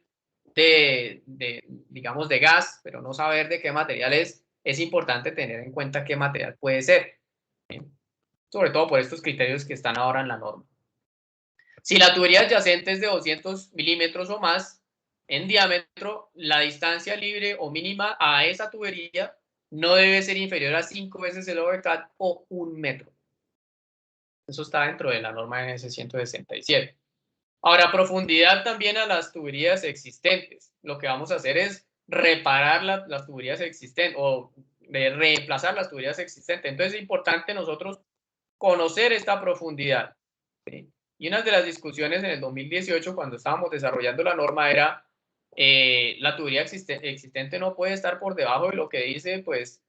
digamos, de gas, pero no saber de qué material es importante tener en cuenta qué material puede ser. Sobre todo por estos criterios que están ahora en la norma. Si la tubería adyacente es de 200 milímetros o más en diámetro, la distancia libre o mínima a esa tubería no debe ser inferior a 5 veces el overcut o 1 metro. Eso está dentro de la norma NS 167. Ahora, profundidad también a las tuberías existentes. Lo que vamos a hacer es reparar las tuberías existentes o reemplazar las tuberías existentes. Entonces es importante nosotros conocer esta profundidad, ¿sí? Y una de las discusiones en el 2018, cuando estábamos desarrollando la norma, era la tubería existente no puede estar por debajo de lo que dice pues,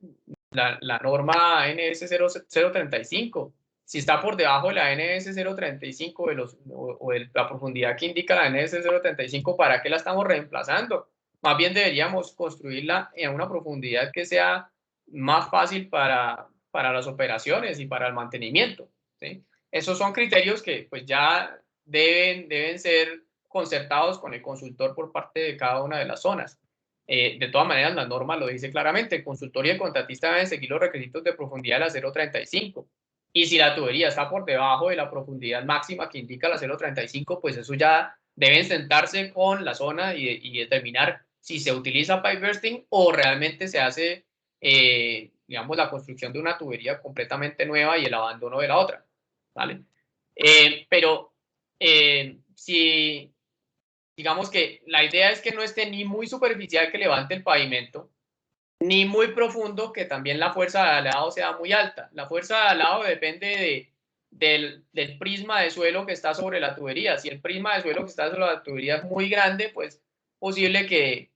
la norma NS 035. Si está por debajo de la NS 035 de la profundidad que indica la NS 035, ¿para qué la estamos reemplazando? Más bien deberíamos construirla en una profundidad que sea más fácil para las operaciones y para el mantenimiento, ¿sí? Esos son criterios que pues ya deben ser concertados con el consultor por parte de cada una de las zonas. De todas maneras, la norma lo dice claramente, el consultor y el contratista deben seguir los requisitos de profundidad de la 035. Y si la tubería está por debajo de la profundidad máxima que indica la 035, pues eso ya deben sentarse con la zona y determinar si se utiliza pipe bursting o realmente se hace digamos, la construcción de una tubería completamente nueva y el abandono de la otra, ¿vale? Pero si, digamos que la idea es que no esté ni muy superficial que levante el pavimento, ni muy profundo que también la fuerza de alado sea muy alta. La fuerza de alado depende del prisma de suelo que está sobre la tubería. Si el prisma de suelo que está sobre la tubería es muy grande, pues posible que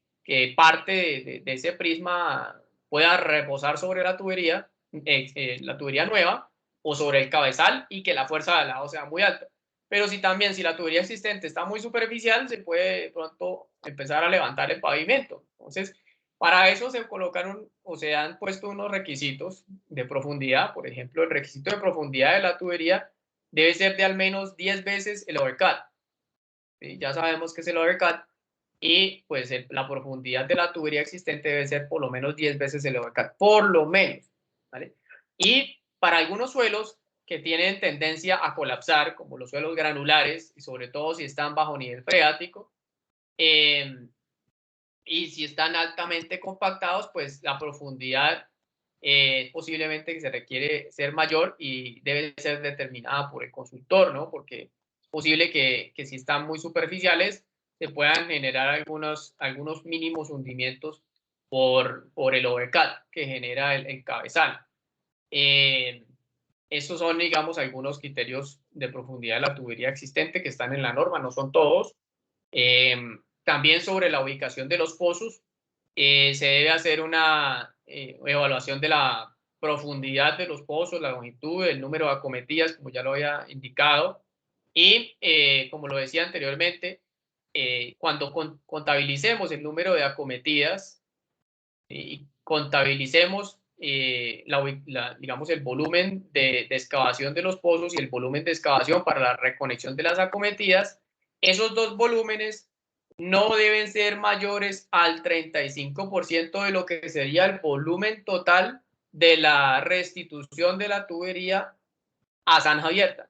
parte de ese prisma pueda reposar sobre la tubería nueva o sobre el cabezal y que la fuerza de alado sea muy alta. Pero si la tubería existente está muy superficial, se puede de pronto empezar a levantar el pavimento. Entonces, para eso se colocaron o se han puesto unos requisitos de profundidad. Por ejemplo, el requisito de profundidad de la tubería debe ser de al menos 10 veces el overcut. ¿Sí? Ya sabemos que es el overcut. Y pues la profundidad de la tubería existente debe ser por lo menos 10 veces el overcut. Por lo menos. ¿Vale? Y para algunos suelos que tienen tendencia a colapsar, como los suelos granulares, y sobre todo si están bajo nivel freático, y si están altamente compactados, pues la profundidad posiblemente que se requiere ser mayor y debe ser determinada por el consultor, ¿no? Porque es posible que si están muy superficiales se puedan generar algunos mínimos hundimientos por el overcut que genera el cabezal. Estos son, digamos, algunos criterios de profundidad de la tubería existente que están en la norma, no son todos. También sobre la ubicación de los pozos, se debe hacer una evaluación de la profundidad de los pozos, la longitud, el número de acometidas, como ya lo había indicado. Y como lo decía anteriormente, cuando contabilicemos el número de acometidas y contabilicemos digamos, el volumen de excavación de los pozos y el volumen de excavación para la reconexión de las acometidas, esos dos volúmenes no deben ser mayores al 35% de lo que sería el volumen total de la restitución de la tubería a zanja abierta.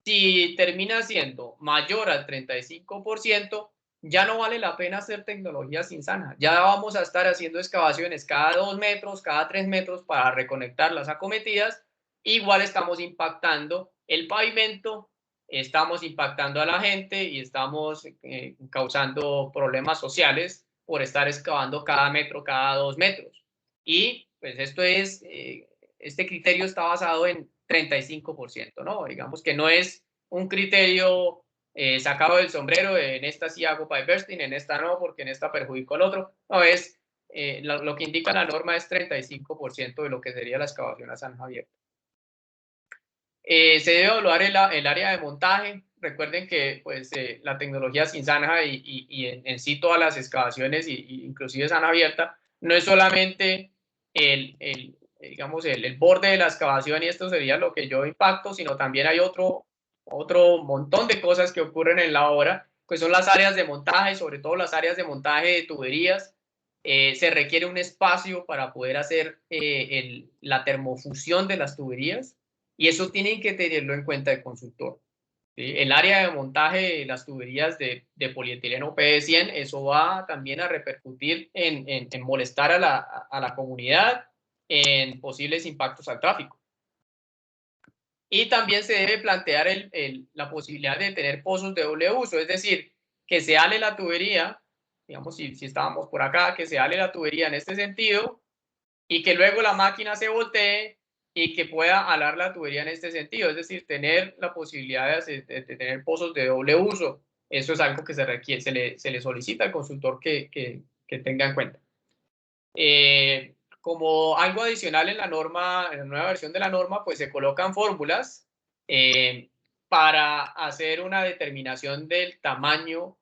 Si termina siendo mayor al 35%, ya no vale la pena hacer tecnología sin zanja. Ya vamos a estar haciendo excavaciones cada 2 metros, cada 3 metros para reconectar las acometidas. Igual estamos impactando el pavimento, estamos impactando a la gente y estamos causando problemas sociales por estar excavando cada metro, cada 2 metros. Y pues este criterio está basado en 35%, ¿no? Digamos que no es un criterio sacado del sombrero, en esta sí hago pipe bursting, en esta no, porque en esta perjudico al otro. No, es lo que indica la norma es 35% de lo que sería la excavación a zanja abierta. Se debe evaluar el área de montaje. Recuerden que pues, la tecnología sin zanja y en sí todas las excavaciones, inclusive zanja abierta, no es solamente digamos, el borde de la excavación y esto sería lo que yo impacto, sino también hay otro montón de cosas que ocurren en la obra, pues son las áreas de montaje, sobre todo las áreas de montaje de tuberías. Se requiere un espacio para poder hacer la termofusión de las tuberías y eso tienen que tenerlo en cuenta el consultor. ¿Sí? El área de montaje de las tuberías de polietileno PE100, eso va también a repercutir en molestar a la comunidad, en posibles impactos al tráfico. Y también se debe plantear la posibilidad de tener pozos de doble uso, es decir, que se ale la tubería, digamos, si estábamos por acá, que se ale la tubería en este sentido y que luego la máquina se voltee y que pueda alar la tubería en este sentido, es decir, tener la posibilidad de tener pozos de doble uso. Eso es algo que se requiere, se le solicita al consultor que tenga en cuenta. Como algo adicional en la norma, en la nueva versión de la norma, pues se colocan fórmulas para hacer una determinación del tamaño,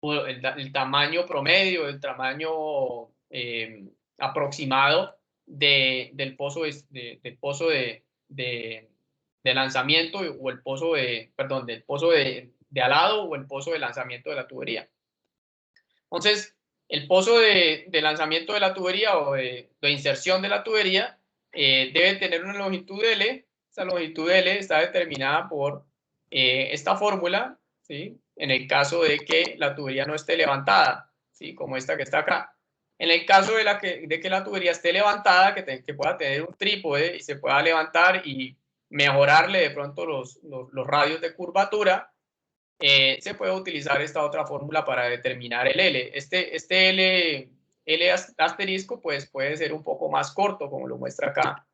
el tamaño promedio, el tamaño aproximado del pozo, del pozo de lanzamiento o el pozo del pozo de alado o el pozo de lanzamiento de la tubería. Entonces, el pozo de lanzamiento de la tubería o de inserción de la tubería debe tener una longitud L. Esa longitud L está determinada por esta fórmula, ¿sí? En el caso de que la tubería no esté levantada, ¿sí? Como esta que está acá. En el caso de que la tubería esté levantada, que pueda tener un trípode y se pueda levantar y mejorarle de pronto los radios de curvatura, se puede utilizar esta otra fórmula para determinar el L. Este L asterisco pues puede ser un poco más corto, como lo muestra acá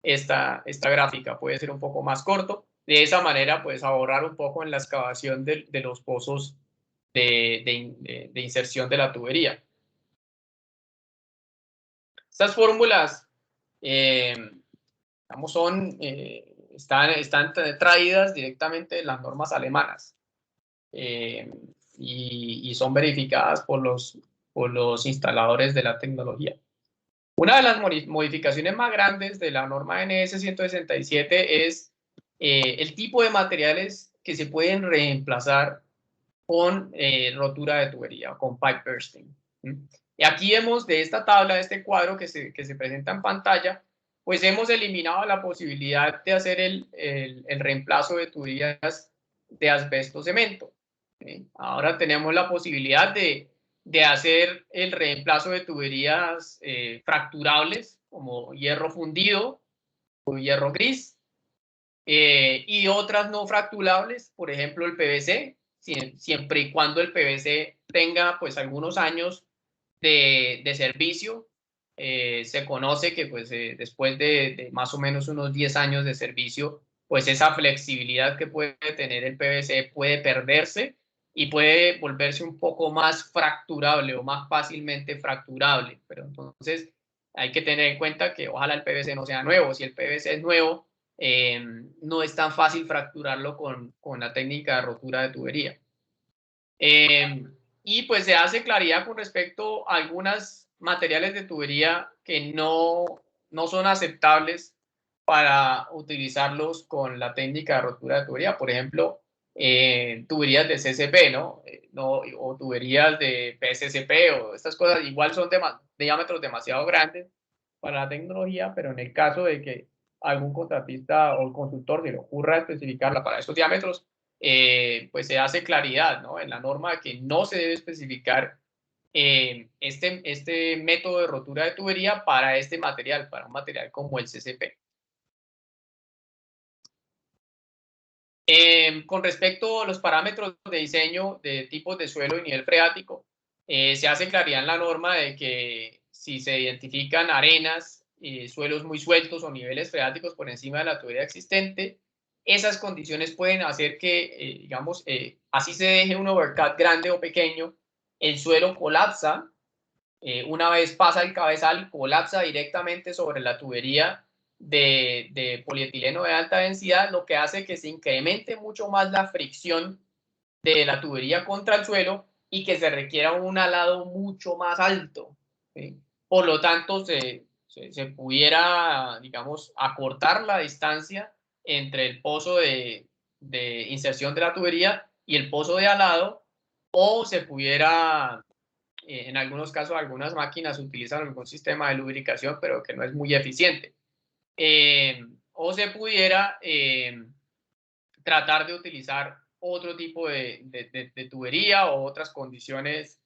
esta gráfica, puede ser un poco más corto. De esa manera pues ahorrar un poco en la excavación de los pozos de inserción de la tubería. Estas fórmulas digamos, están traídas directamente de las normas alemanas y son verificadas por los instaladores de la tecnología. Una de las modificaciones más grandes de la norma NS 167 es el tipo de materiales que se pueden reemplazar con rotura de tubería o con pipe bursting. Y aquí vemos de esta tabla, de este cuadro que se presenta en pantalla, pues hemos eliminado la posibilidad de hacer el reemplazo de tuberías de asbesto cemento. Ahora tenemos la posibilidad de hacer el reemplazo de tuberías fracturables como hierro fundido o hierro gris y otras no fracturables, por ejemplo el PVC, siempre y cuando el PVC tenga pues algunos años de servicio. Se conoce que pues después de más o menos unos 10 años de servicio, pues esa flexibilidad que puede tener el PVC puede perderse y puede volverse un poco más fracturable o más fácilmente fracturable. Pero entonces hay que tener en cuenta que ojalá el PVC no sea nuevo. Si el PVC es nuevo, no es tan fácil fracturarlo con la técnica de rotura de tubería. Y pues se hace claridad con respecto a algunos materiales de tubería que no son aceptables para utilizarlos con la técnica de rotura de tubería. Por ejemplo, tuberías de CCP, ¿no? O tuberías de PSCP o estas cosas igual son de diámetros demasiado grandes para la tecnología, pero en el caso de que algún contratista o consultor se le ocurra especificarla para esos diámetros, pues se hace claridad, ¿no? En la norma que no se debe especificar este método de rotura de tubería para este material, para un material como el CCP. Con respecto a los parámetros de diseño de tipos de suelo y nivel freático, se hace claridad en la norma de que si se identifican arenas, suelos muy sueltos o niveles freáticos por encima de la tubería existente, esas condiciones pueden hacer que, digamos, así se deje un overcut grande o pequeño, el suelo colapsa, una vez pasa el cabezal, colapsa directamente sobre la tubería de polietileno de alta densidad, lo que hace que se incremente mucho más la fricción de la tubería contra el suelo y que se requiera un alado mucho más alto. ¿Sí? Por lo tanto, se pudiera, digamos, acortar la distancia entre el pozo de inserción de la tubería y el pozo de alado, o se pudiera, en algunos casos, algunas máquinas utilizan algún sistema de lubricación, pero que no es muy eficiente. O se pudiera tratar de utilizar otro tipo de tubería o otras condiciones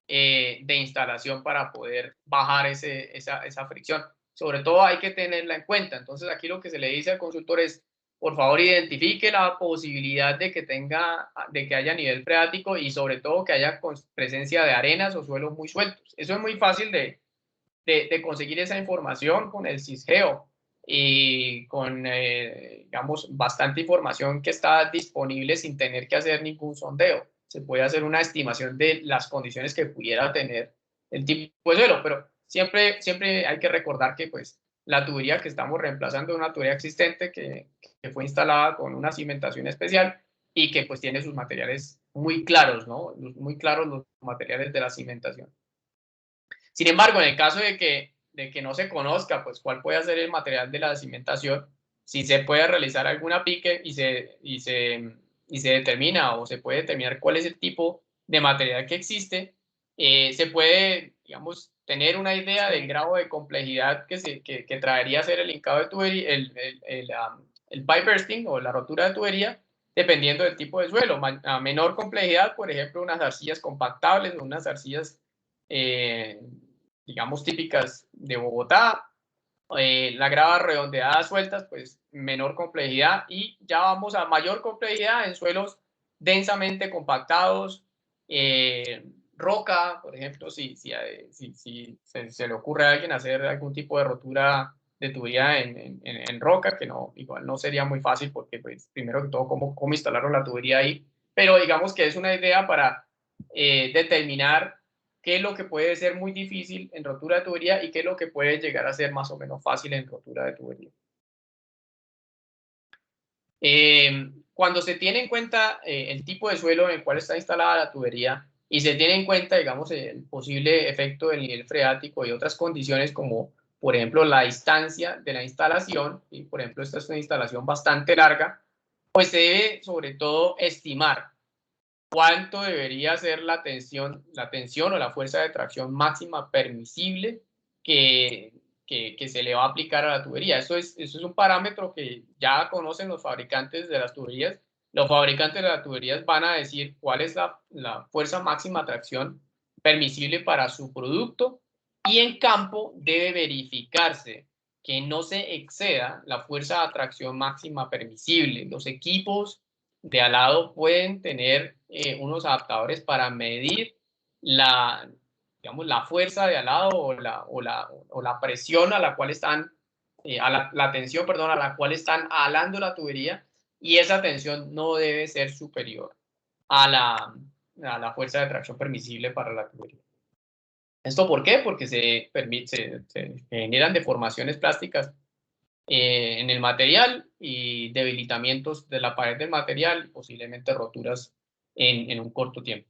de instalación para poder bajar esa fricción. Sobre todo hay que tenerla en cuenta. Entonces aquí lo que se le dice al consultor es, por favor, identifique la posibilidad de que haya nivel freático y sobre todo que haya presencia de arenas o suelos muy sueltos. Eso es muy fácil de conseguir esa información con el SysGeo y con, digamos, bastante información que está disponible sin tener que hacer ningún sondeo. Se puede hacer una estimación de las condiciones que pudiera tener el tipo de suelo, pero siempre hay que recordar que pues la tubería que estamos reemplazando es una tubería existente que fue instalada con una cimentación especial y que pues tiene sus materiales muy claros, ¿no? Muy claros los materiales de la cimentación. Sin embargo, en el caso de que no se conozca pues cuál puede ser el material de la cimentación, si se puede realizar alguna pique y se determina o se puede determinar cuál es el tipo de material que existe, se puede, digamos, tener una idea del grado de complejidad que traería hacer el hincado de tubería, el pipe bursting o la rotura de tubería, dependiendo del tipo de suelo. A menor complejidad, por ejemplo, unas arcillas compactables o unas arcillas digamos, típicas de Bogotá. La grava redondeada sueltas, pues menor complejidad, y ya vamos a mayor complejidad en suelos densamente compactados, roca, por ejemplo, si se le ocurre a alguien hacer algún tipo de rotura de tubería en roca, que no, igual no sería muy fácil porque, pues, primero que todo, cómo instalaron la tubería ahí, pero digamos que es una idea para determinar qué es lo que puede ser muy difícil en rotura de tubería y qué es lo que puede llegar a ser más o menos fácil en rotura de tubería. Cuando se tiene en cuenta el tipo de suelo en el cual está instalada la tubería y se tiene en cuenta, digamos, el posible efecto del nivel freático y otras condiciones como, por ejemplo, la distancia de la instalación, y por ejemplo, esta es una instalación bastante larga, pues se debe sobre todo estimar cuánto debería ser la tensión o la fuerza de tracción máxima permisible que, que se le va a aplicar a la tubería. Eso es un parámetro que ya conocen los fabricantes de las tuberías. Los fabricantes de las tuberías van a decir cuál es la fuerza máxima de tracción permisible para su producto, y en campo debe verificarse que no se exceda la fuerza de atracción máxima permisible. Los equipos de alado pueden tener unos adaptadores para medir digamos, la fuerza de alado o la presión a la cual están, la tensión, perdón, a la cual están alando la tubería, y esa tensión no debe ser superior a la fuerza de tracción permisible para la tubería. ¿Esto por qué? Porque se generan deformaciones plásticas en el material y debilitamientos de la pared del material, posiblemente roturas en un corto tiempo.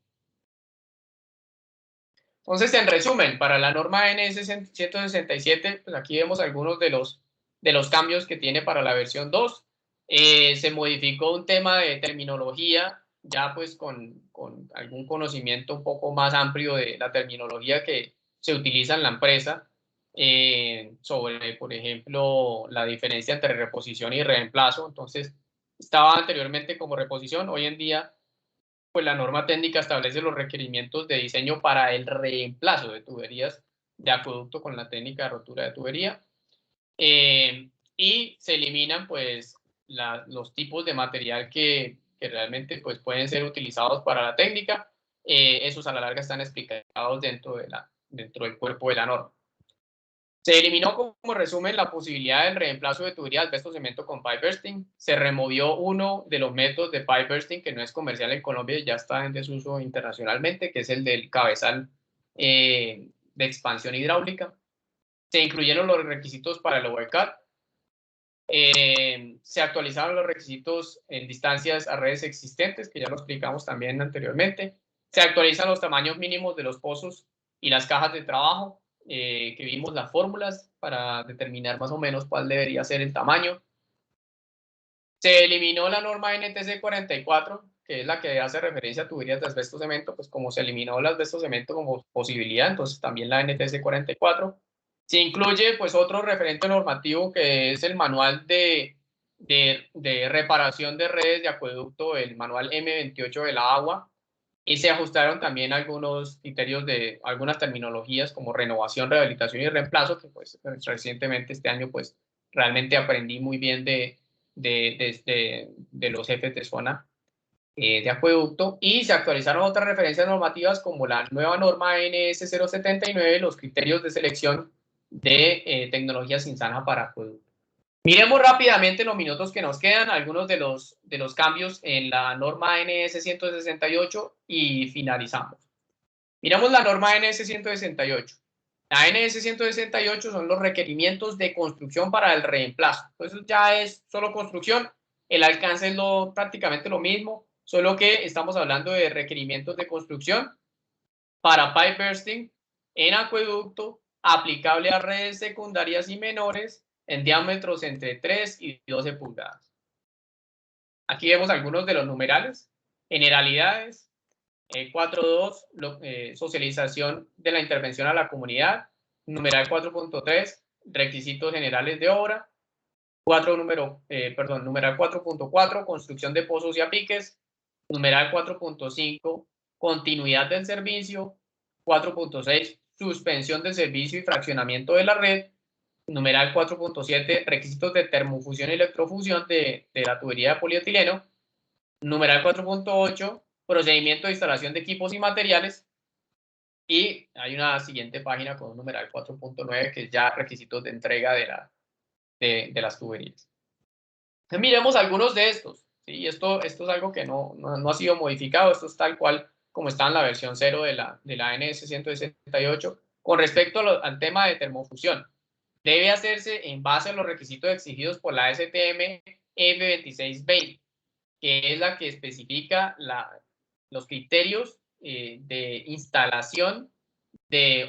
Entonces, en resumen, para la norma NS 167, pues aquí vemos algunos de los cambios que tiene para la versión 2. Se modificó un tema de terminología, ya pues con algún conocimiento un poco más amplio de la terminología que se utiliza en la empresa, sobre, por ejemplo, la diferencia entre reposición y reemplazo. Entonces, estaba anteriormente como reposición, hoy en día pues la norma técnica establece los requerimientos de diseño para el reemplazo de tuberías de acueducto con la técnica de rotura de tubería, y se eliminan pues los tipos de material que realmente pues pueden ser utilizados para la técnica. Esos a la larga están explicados dentro del cuerpo de la norma. Se eliminó como resumen la posibilidad del reemplazo de tubería de asbesto cemento con pipe bursting. Se removió uno de los métodos de pipe bursting que no es comercial en Colombia y ya está en desuso internacionalmente, que es el del cabezal de expansión hidráulica. Se incluyeron los requisitos para el overcut. Se actualizaron los requisitos en distancias a redes existentes, que ya lo explicamos también anteriormente. Se actualizan los tamaños mínimos de los pozos y las cajas de trabajo, que vimos las fórmulas para determinar más o menos cuál debería ser el tamaño. Se eliminó la norma NTC 44, que es la que hace referencia a tuberías de asbesto cemento, pues como se eliminó el asbesto cemento como posibilidad, entonces también la NTC 44. Se incluye pues otro referente normativo que es el manual de reparación de redes de acueducto, el manual M28 de la agua, y se ajustaron también algunos criterios de algunas terminologías como renovación, rehabilitación y reemplazo, que pues recientemente este año pues realmente aprendí muy bien de los jefes de zona de acueducto, y se actualizaron otras referencias normativas como la nueva norma NS 079, los criterios de selección de tecnología sin zanja para acueducto. Miremos rápidamente en los minutos que nos quedan algunos de los cambios en la norma NS 168 y finalizamos. Miramos la norma NS 168. La NS 168 son los requerimientos de construcción para el reemplazo. Entonces ya es solo construcción, el alcance es prácticamente lo mismo, solo que estamos hablando de requerimientos de construcción para pipe bursting en acueducto, aplicable a redes secundarias y menores en diámetros entre 3 y 12 pulgadas. Aquí vemos algunos de los numerales, generalidades, 4.2, socialización de la intervención a la comunidad, numeral 4.3, requisitos generales de obra, numeral 4.4, construcción de pozos y apiques, numeral 4.5, continuidad del servicio, 4.6, suspensión del servicio y fraccionamiento de la red. Numeral 4.7, requisitos de termofusión y electrofusión de la tubería de polietileno. Numeral 4.8, procedimiento de instalación de equipos y materiales. Y hay una siguiente página con un numeral 4.9 que es ya requisitos de entrega de las tuberías. Entonces, miremos algunos de estos. ¿Sí? Esto es algo que no ha sido modificado, esto es tal cual como está en la versión 0 de la NS 168. Con respecto al tema de termofusión, debe hacerse en base a los requisitos exigidos por la STM F2620, que es la que especifica los criterios de instalación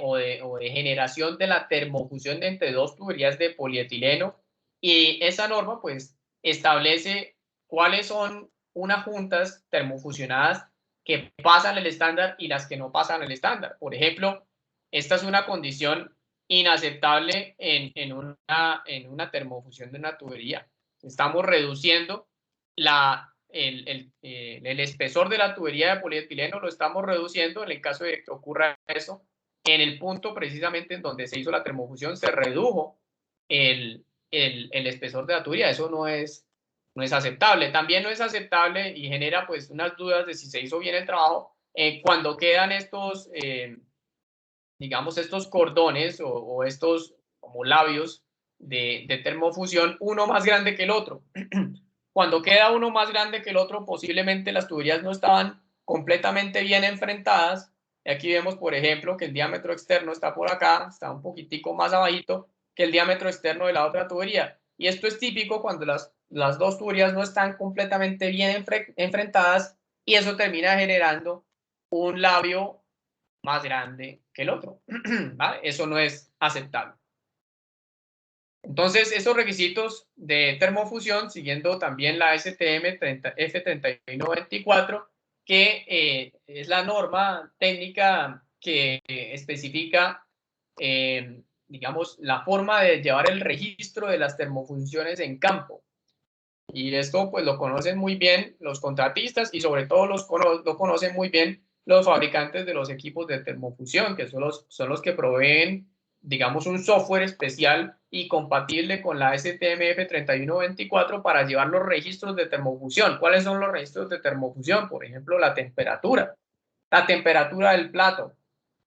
o de generación de la termofusión entre dos tuberías de polietileno, y esa norma pues establece cuáles son unas juntas termofusionadas que pasan el estándar y las que no pasan el estándar. Por ejemplo, esta es una condición inaceptable en una termofusión de una tubería. Estamos reduciendo el espesor de la tubería de polietileno, lo estamos reduciendo. En el caso de que ocurra eso, en el punto precisamente en donde se hizo la termofusión, se redujo el espesor de la tubería. Eso no es aceptable. También no es aceptable y genera pues unas dudas de si se hizo bien el trabajo cuando quedan estos, digamos, estos cordones o estos como labios de termofusión, uno más grande que el otro. Cuando queda uno más grande que el otro, posiblemente las tuberías no estaban completamente bien enfrentadas. Y aquí vemos, por ejemplo, que el diámetro externo está por acá, está un poquitico más abajito que el diámetro externo de la otra tubería. Y esto es típico cuando las dos tuberías no están completamente bien enfrentadas, y eso termina generando un labio más grande que el otro. ¿Vale? Eso no es aceptable. Entonces, esos requisitos de termofusión, siguiendo también la STM F3124, que es la norma técnica que especifica, digamos, la forma de llevar el registro de las termofunciones en campo. Y esto pues lo conocen muy bien los contratistas, y sobre todo lo conocen muy bien los fabricantes de los equipos de termofusión, que son los que proveen, digamos, un software especial y compatible con la STM F3124 para llevar los registros de termofusión. ¿Cuáles son los registros de termofusión? Por ejemplo, la temperatura del plato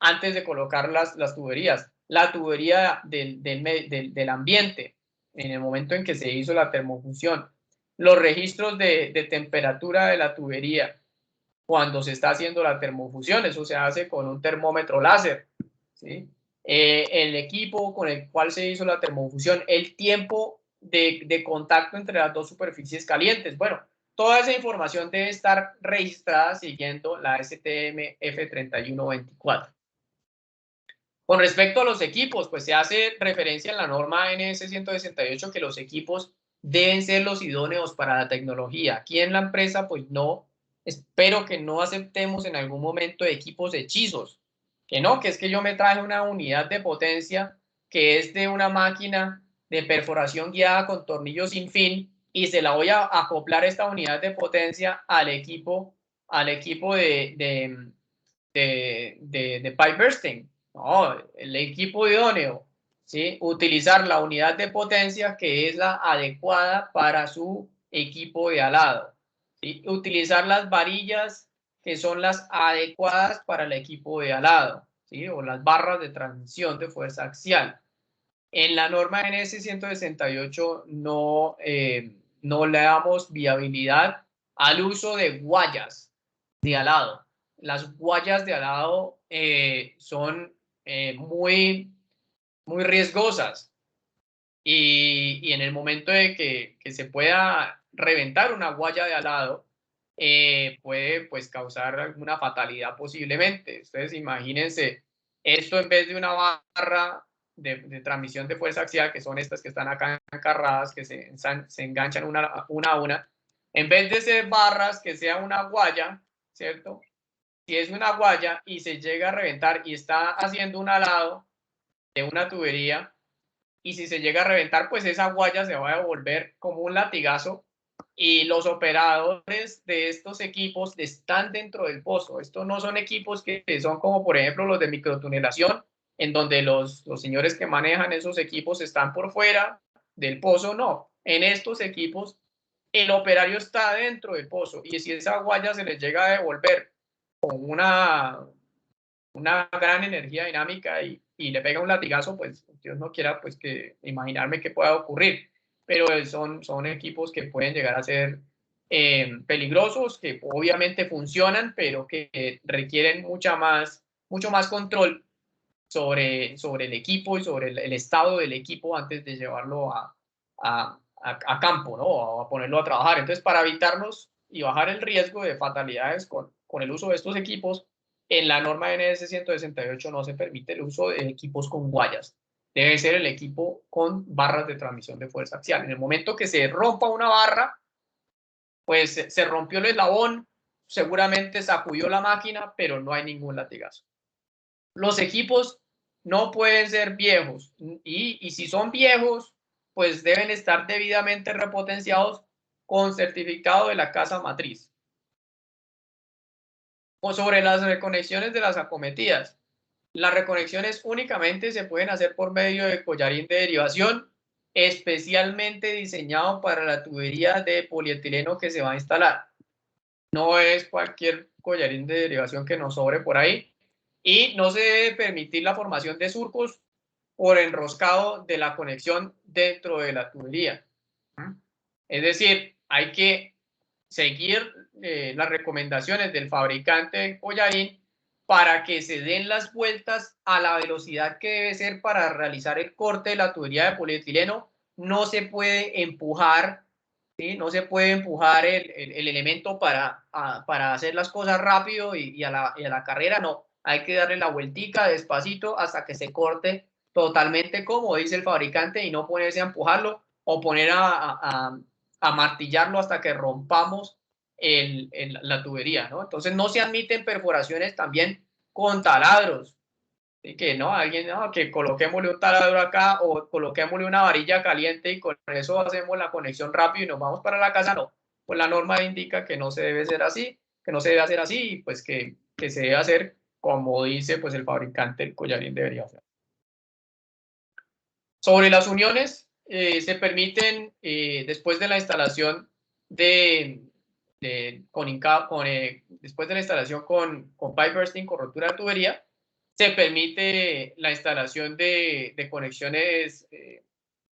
antes de colocar las tuberías, la tubería del ambiente en el momento en que se hizo la termofusión, los registros de temperatura de la tubería cuando se está haciendo la termofusión. Eso se hace con un termómetro láser, ¿sí? El equipo con el cual se hizo la termofusión, el tiempo de contacto entre las dos superficies calientes. Bueno, toda esa información debe estar registrada siguiendo la STM F3124. Con respecto a los equipos, pues se hace referencia en la norma NS 168 que los equipos deben ser los idóneos para la tecnología. Aquí en la empresa, pues no, espero que no aceptemos en algún momento equipos hechizos. Que no, que es que yo me traje una unidad de potencia que es de una máquina de perforación guiada con tornillos sin fin, y se la voy a acoplar esta unidad de potencia al equipo de pipe bursting. No, el equipo idóneo, ¿sí? Utilizar la unidad de potencia que es la adecuada para su equipo de alado, ¿sí? Utilizar las varillas que son las adecuadas para el equipo de alado, ¿sí? O las barras de transmisión de fuerza axial. En la norma NS 168 no le damos viabilidad al uso de guayas de alado. Las guayas de alado son muy riesgosas, y en el momento de que se pueda reventar una guaya de alado, puede pues causar alguna fatalidad posiblemente. Ustedes imagínense esto en vez de una barra de transmisión de fuerza axial, que son estas que están acá encarradas, que se enganchan una a una, en vez de ser barras, que sea una guaya, ¿cierto? Si es una guaya y se llega a reventar y está haciendo un alado de una tubería, y si se llega a reventar, pues esa guaya se va a devolver como un latigazo, y los operadores de estos equipos están dentro del pozo. Estos no son equipos que son como por ejemplo los de microtunelación, en donde los señores que manejan esos equipos están por fuera del pozo, no. En estos equipos el operario está dentro del pozo y si esa guaya se les llega a devolver con una gran energía dinámica y le pega un latigazo, pues Dios no quiera pues que imaginarme qué pueda ocurrir, pero son equipos que pueden llegar a ser peligrosos, que obviamente funcionan, pero que requieren mucho más control sobre el equipo y sobre el estado del equipo antes de llevarlo a campo, ¿no? O a ponerlo a trabajar. Entonces, para evitarnos y bajar el riesgo de fatalidades con el uso de estos equipos, en la norma NS 168 no se permite el uso de equipos con guayas. Debe ser el equipo con barras de transmisión de fuerza axial. En el momento que se rompa una barra, pues se rompió el eslabón, seguramente sacudió la máquina, pero no hay ningún latigazo. Los equipos no pueden ser viejos y si son viejos, pues deben estar debidamente repotenciados con certificado de la casa matriz. O sobre las reconexiones de las acometidas. Las reconexiones únicamente se pueden hacer por medio de collarín de derivación, especialmente diseñado para la tubería de polietileno que se va a instalar. No es cualquier collarín de derivación que nos sobre por ahí. Y no se debe permitir la formación de surcos por enroscado de la conexión dentro de la tubería. Es decir, hay que seguir las recomendaciones del fabricante del collarín para que se den las vueltas a la velocidad que debe ser para realizar el corte de la tubería de polietileno. No se puede empujar, ¿sí? No se puede empujar el elemento para hacer las cosas rápido y a la carrera, no. Hay que darle la vueltica despacito hasta que se corte totalmente como dice el fabricante y no ponerse a empujarlo o poner a martillarlo hasta que rompamos la tubería, ¿no? Entonces no se admiten perforaciones también con taladros. Y que no, alguien, no, que coloquémosle un taladro acá o coloquémosle una varilla caliente y con eso hacemos la conexión rápido y nos vamos para la casa, no. Pues la norma indica que no se debe ser así, que no se debe hacer así y pues que se debe hacer como dice pues el fabricante del collarín debería hacer. Sobre las uniones, se permiten después de la instalación después de la instalación con pipe bursting, con rotura de tubería, se permite la instalación de conexiones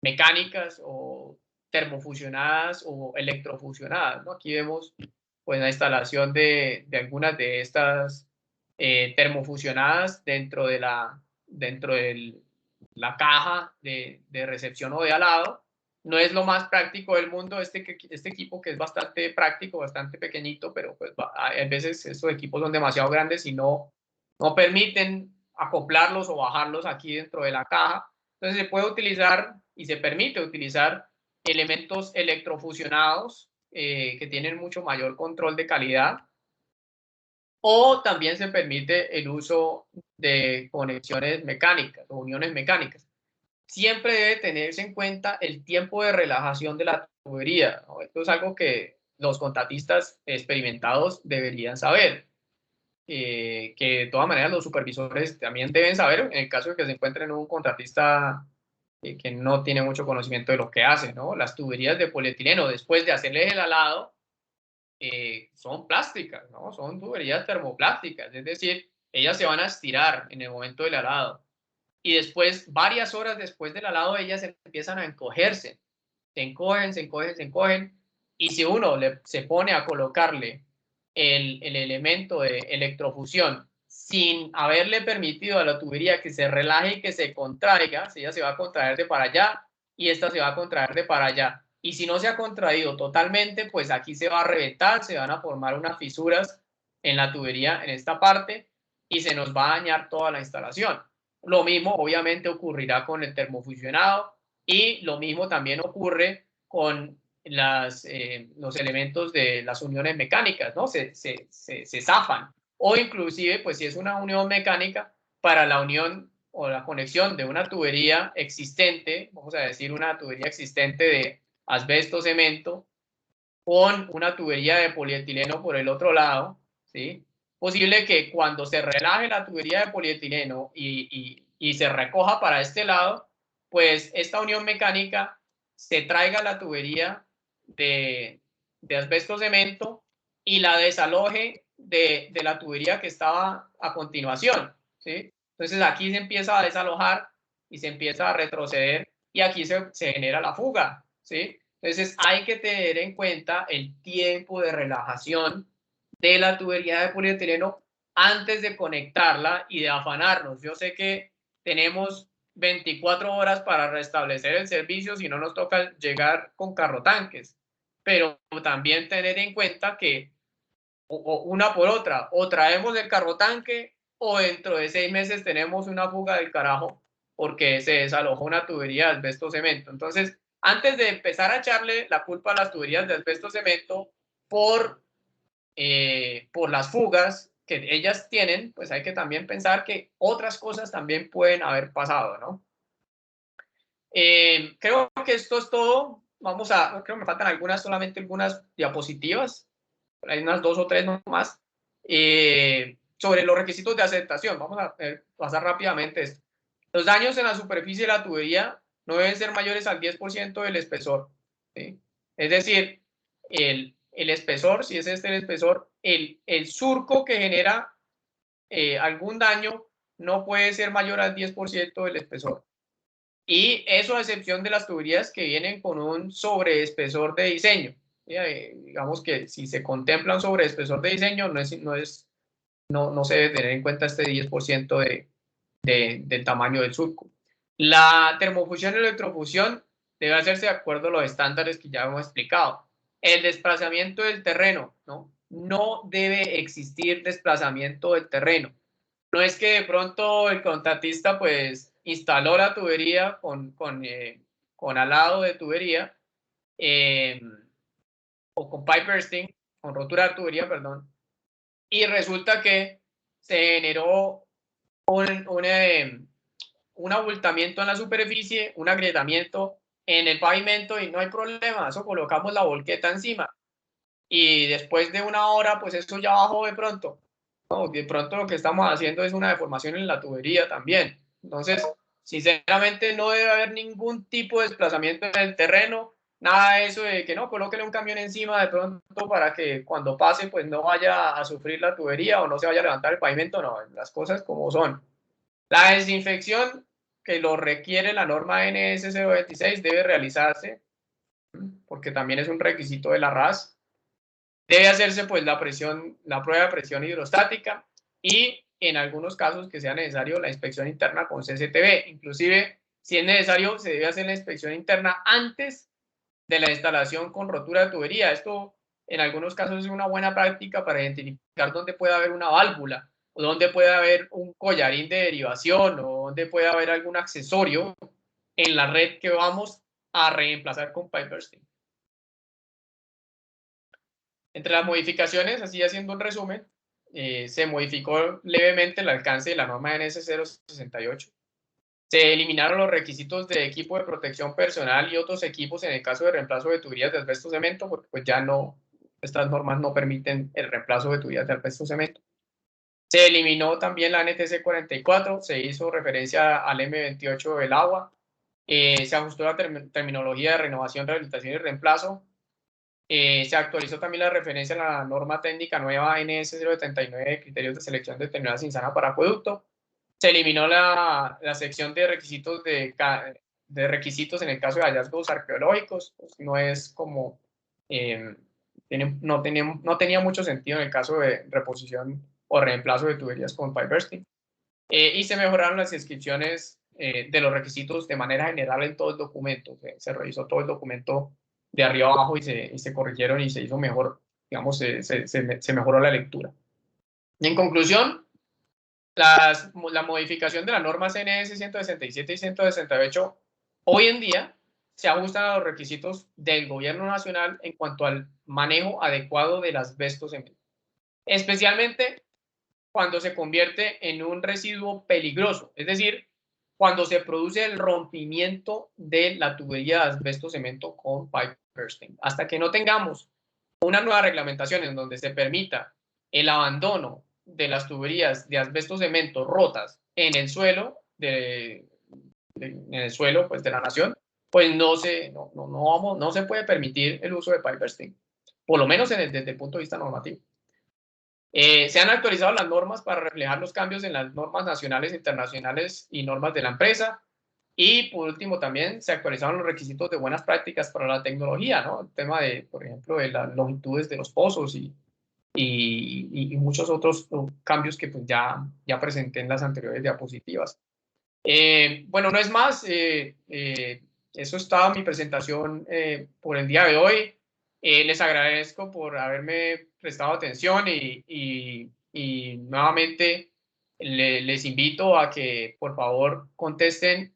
mecánicas o termofusionadas o electrofusionadas, ¿no? Aquí vemos pues la instalación de algunas de estas termofusionadas dentro de la caja de recepción o de alado. No es lo más práctico del mundo este equipo, que es bastante práctico, bastante pequeñito, pero pues a veces estos equipos son demasiado grandes y no permiten acoplarlos o bajarlos aquí dentro de la caja. Entonces se puede utilizar y se permite utilizar elementos electrofusionados que tienen mucho mayor control de calidad, o también se permite el uso de conexiones mecánicas o uniones mecánicas. Siempre debe tenerse en cuenta el tiempo de relajación de la tubería, ¿no? Esto es algo que los contratistas experimentados deberían saber. Que de todas maneras los supervisores también deben saber en el caso de que se encuentren un contratista que no tiene mucho conocimiento de lo que hace, ¿no? Las tuberías de polietileno, después de hacerles el alado, son plásticas, ¿no? Son tuberías termoplásticas, es decir, ellas se van a estirar en el momento del alado. Y después, varias horas después del alado, ellas empiezan a encogerse. Se encogen, se encogen, se encogen. Y si uno se pone a colocarle el elemento de electrofusión sin haberle permitido a la tubería que se relaje y que se contraiga, si ella se va a contraer de para allá y esta se va a contraer de para allá. Y si no se ha contraído totalmente, pues aquí se va a reventar, se van a formar unas fisuras en la tubería en esta parte y se nos va a dañar toda la instalación. Lo mismo obviamente ocurrirá con el termofusionado y lo mismo también ocurre con los elementos de las uniones mecánicas, ¿no? Se zafan. O inclusive, pues si es una unión mecánica, para la unión o la conexión de una tubería existente, vamos a decir una tubería existente de asbesto, cemento, con una tubería de polietileno por el otro lado, ¿sí? Posible que cuando se relaje la tubería de polietileno y y se recoja para este lado, pues esta unión mecánica se traiga la tubería de asbesto cemento y la desaloje de la tubería que estaba a continuación, ¿sí? Entonces aquí se empieza a desalojar y se empieza a retroceder y aquí se genera la fuga, ¿sí? Entonces hay que tener en cuenta el tiempo de relajación de la tubería de polietileno antes de conectarla y de afanarnos. Yo sé que tenemos 24 horas para restablecer el servicio si no nos toca llegar con carrotanques, pero también tener en cuenta que o una por otra, o traemos el carrotanque o dentro de 6 meses tenemos una fuga del carajo porque se desalojó una tubería de asbesto cemento. Entonces, antes de empezar a echarle la culpa a las tuberías de asbesto cemento por las fugas que ellas tienen, pues hay que también pensar que otras cosas también pueden haber pasado, ¿no? Creo que esto es todo. Creo que me faltan solamente algunas diapositivas, hay unas 2 o 3 nomás, sobre los requisitos de aceptación. Vamos a pasar rápidamente esto. Los daños en la superficie de la tubería no deben ser mayores al 10% del espesor, ¿sí? Es decir, el espesor, si es este el espesor, el surco que genera algún daño no puede ser mayor al 10% del espesor. Y eso a excepción de las tuberías que vienen con un sobreespesor de diseño. Digamos que si se contempla un sobreespesor de diseño, no se debe tener en cuenta este 10% del tamaño del surco. La termofusión y electrofusión debe hacerse de acuerdo a los estándares que ya hemos explicado. El desplazamiento del terreno, no debe existir desplazamiento del terreno. No es que de pronto el contratista pues instaló la tubería con alado de tubería o con pipe bursting, con rotura de tubería, perdón, y resulta que se generó un abultamiento en la superficie, un agrietamiento en el pavimento y no hay problema, eso colocamos la volqueta encima y después de una hora pues eso ya bajó de pronto. No, de pronto lo que estamos haciendo es una deformación en la tubería también. Entonces, sinceramente no debe haber ningún tipo de desplazamiento en el terreno, nada de eso de que no, colóquele un camión encima de pronto para que cuando pase pues no vaya a sufrir la tubería o no se vaya a levantar el pavimento, no, las cosas como son. La desinfección que lo requiere la norma NS 026 debe realizarse porque también es un requisito de la RAS. Debe hacerse pues la prueba de presión hidrostática y en algunos casos que sea necesario la inspección interna con CCTV. Inclusive, si es necesario, se debe hacer la inspección interna antes de la instalación con rotura de tubería. Esto en algunos casos es una buena práctica para identificar dónde puede haber una válvula o dónde puede haber un collarín de derivación o dónde puede haber algún accesorio en la red que vamos a reemplazar con pipe bursting. Entre las modificaciones, así haciendo un resumen, se modificó levemente el alcance de la norma NS 068. Se eliminaron los requisitos de equipo de protección personal y otros equipos en el caso de reemplazo de tuberías de asbesto cemento, porque pues ya no, estas normas no permiten el reemplazo de tuberías de asbesto cemento. Se eliminó también la NTC 44, se hizo referencia al M28 del agua, se ajustó la terminología de renovación, rehabilitación y reemplazo. Se actualizó también la referencia a la norma técnica nueva NS 079 de criterios de selección de determinadas insana para acueducto. Se eliminó la sección de requisitos requisitos en el caso de hallazgos arqueológicos. Pues no es como no tenía mucho sentido en el caso de reposición o reemplazo de tuberías con pipe bursting. Y se mejoraron las inscripciones de los requisitos de manera general en todo el documento. Se revisó todo el documento de arriba abajo y se corrigieron y se hizo mejor, digamos, se mejoró la lectura. Y en conclusión, la modificación de las normas NS 167 y 168 hoy en día se ajustan a los requisitos del gobierno nacional en cuanto al manejo adecuado del asbesto cemento, especialmente cuando se convierte en un residuo peligroso, es decir, cuando se produce el rompimiento de la tubería de asbesto cemento con pipe bursting. Hasta que no tengamos una nueva reglamentación en donde se permita el abandono de las tuberías de asbesto cemento rotas en el suelo, en el suelo pues, de la nación, pues no se puede permitir el uso de pipe bursting, por lo menos desde el punto de vista normativo. Se han actualizado las normas para reflejar los cambios en las normas nacionales, internacionales y normas de la empresa. Y por último, también se actualizaron los requisitos de buenas prácticas para la tecnología, ¿no? El tema de, por ejemplo, de las longitudes de los pozos y muchos otros cambios que pues, ya presenté en las anteriores diapositivas. Bueno, no es más. Eso estaba mi presentación por el día de hoy. Les agradezco por haberme prestado atención y nuevamente les invito a que por favor contesten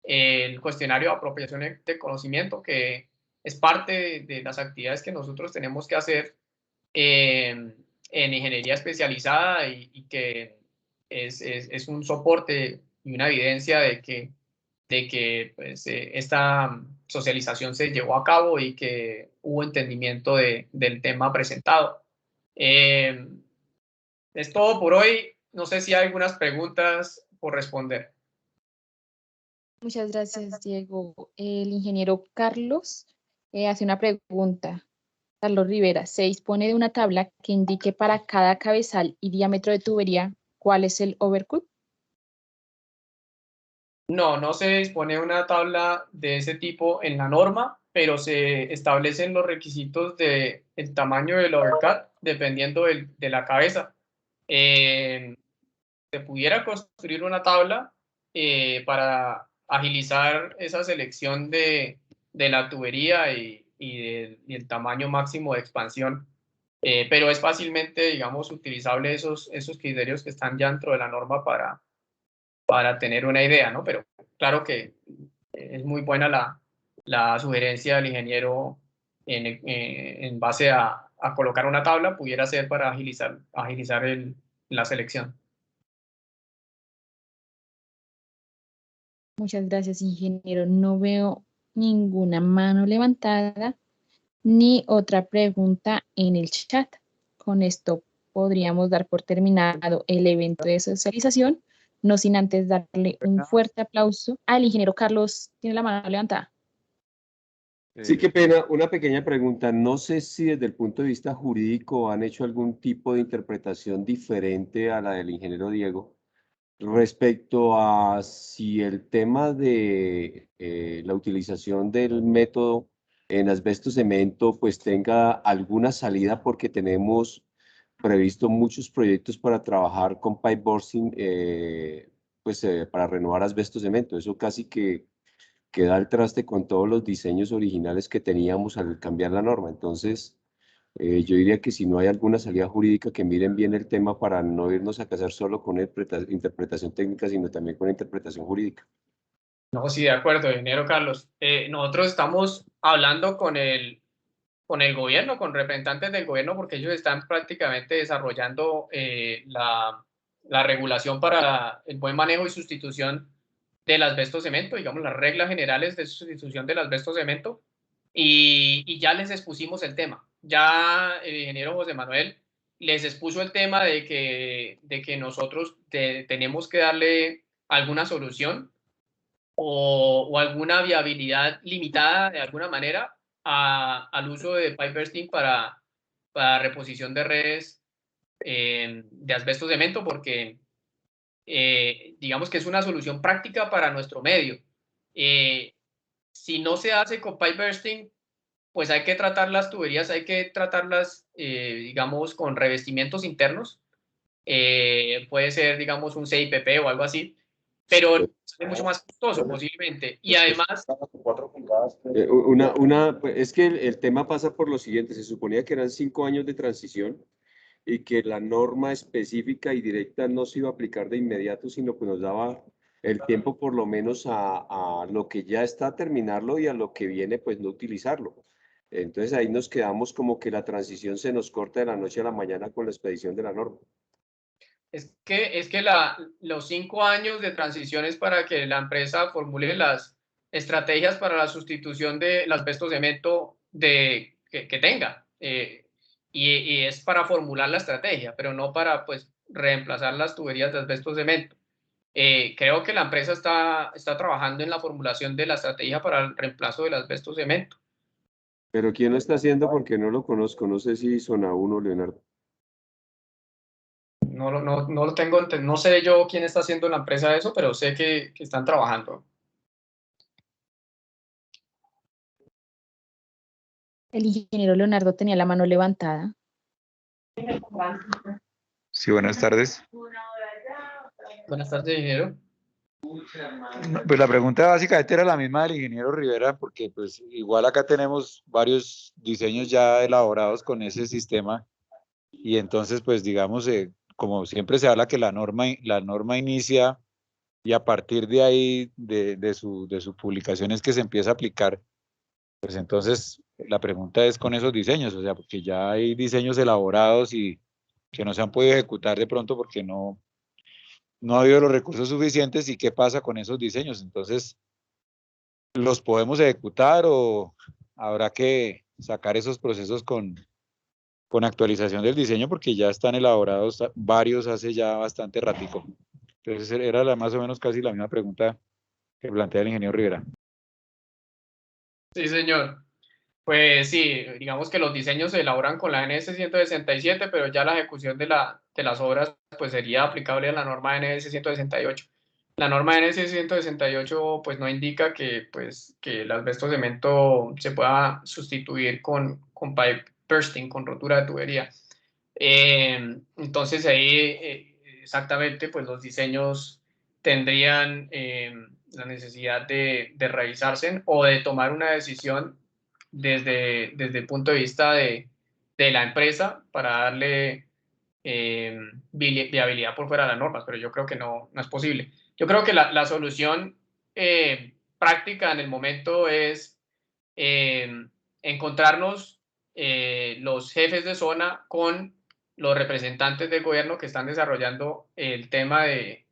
el cuestionario de apropiación de conocimiento, que es parte de las actividades que nosotros tenemos que hacer en ingeniería especializada y que es un soporte y una evidencia de que pues, esta socialización se llevó a cabo y que hubo entendimiento del tema presentado. Es todo por hoy. No sé si hay algunas preguntas por responder. Muchas gracias, Diego. El ingeniero Carlos hace una pregunta. Carlos Rivera, se dispone de una tabla que indique para cada cabezal y diámetro de tubería cuál es el overcut. No se dispone de una tabla de ese tipo en la norma, pero se establecen los requisitos del tamaño del overcut dependiendo de la cabeza. Se pudiera construir una tabla para agilizar esa selección de la tubería y el tamaño máximo de expansión, pero es fácilmente, digamos, utilizable esos criterios que están ya dentro de la norma para tener una idea, ¿no? Pero claro que es muy buena la sugerencia del ingeniero en base a colocar una tabla, pudiera ser para agilizar la selección. Muchas gracias, ingeniero. No veo ninguna mano levantada ni otra pregunta en el chat. Con esto podríamos dar por terminado el evento de socialización, no sin antes darle un fuerte aplauso al ingeniero Carlos. Tiene la mano levantada. Sí, qué pena. Una pequeña pregunta. No sé si desde el punto de vista jurídico han hecho algún tipo de interpretación diferente a la del ingeniero Diego respecto a si el tema de la utilización del método en asbesto cemento pues tenga alguna salida, porque tenemos previsto muchos proyectos para trabajar con pipe bursting para renovar asbesto cemento. Eso casi que da el traste con todos los diseños originales que teníamos al cambiar la norma. Entonces, yo diría que si no hay alguna salida jurídica, que miren bien el tema para no irnos a casar solo con interpretación técnica, sino también con interpretación jurídica. No, sí, de acuerdo, ingeniero Carlos. Nosotros estamos hablando con el gobierno, con representantes del gobierno, porque ellos están prácticamente desarrollando la regulación para el buen manejo y sustitución del asbesto cemento, digamos las reglas generales de sustitución del asbesto cemento, y ya les expusimos el tema. Ya el ingeniero José Manuel les expuso el tema de que nosotros tenemos que darle alguna solución o alguna viabilidad limitada de alguna manera al uso de pipe bursting para reposición de redes de asbesto cemento, porque digamos que es una solución práctica para nuestro medio. Si no se hace con pipe bursting, pues hay que tratar las tuberías, hay que tratarlas, digamos, con revestimientos internos. Puede ser, digamos, un CIPP o algo así, pero es mucho más costoso posiblemente. Y además... Pues, es que el tema pasa por lo siguiente. Se suponía que eran 5 años de transición y que la norma específica y directa no se iba a aplicar de inmediato, sino que nos daba el tiempo por lo menos a lo que ya está, terminarlo, y a lo que viene pues no utilizarlo. Entonces ahí nos quedamos como que la transición se nos corta de la noche a la mañana con la expedición de la norma. Es que los 5 años de transición es para que la empresa formule las estrategias para la sustitución del asbesto cemento que tenga. Y es para formular la estrategia, pero no para pues reemplazar las tuberías de asbesto cemento. Creo que la empresa está trabajando en la formulación de la estrategia para el reemplazo del asbesto cemento. Pero ¿quién lo está haciendo? Porque no lo conozco. No sé si Zona 1, Leonardo. No lo tengo, no sé yo quién está haciendo en la empresa eso, pero sé que están trabajando. El ingeniero Leonardo tenía la mano levantada. Sí, buenas tardes. Buenas tardes, ingeniero. Pues la pregunta básicamente era la misma del ingeniero Rivera, porque pues igual acá tenemos varios diseños ya elaborados con ese sistema y entonces pues digamos, como siempre se habla que la norma inicia y a partir de ahí, de su publicación es que se empieza a aplicar, pues entonces la pregunta es con esos diseños, o sea, porque ya hay diseños elaborados y que no se han podido ejecutar de pronto porque no ha habido los recursos suficientes y qué pasa con esos diseños. Entonces, ¿los podemos ejecutar o habrá que sacar esos procesos con actualización del diseño porque ya están elaborados varios hace ya bastante ratico? Entonces, era más o menos casi la misma pregunta que plantea el ingeniero Rivera. Sí, señor. Pues sí, digamos que los diseños se elaboran con la NS 167, pero ya la ejecución de las obras pues sería aplicable a la norma NS 168. La norma NS 168 pues no indica que el asbesto cemento se pueda sustituir con pipe bursting, con rotura de tubería. Entonces ahí exactamente pues los diseños tendrían la necesidad de revisarse o de tomar una decisión desde el punto de vista de la empresa para darle viabilidad por fuera de las normas, pero yo creo que no es posible. Yo creo que la solución práctica en el momento es encontrarnos los jefes de zona con los representantes del gobierno que están desarrollando el tema de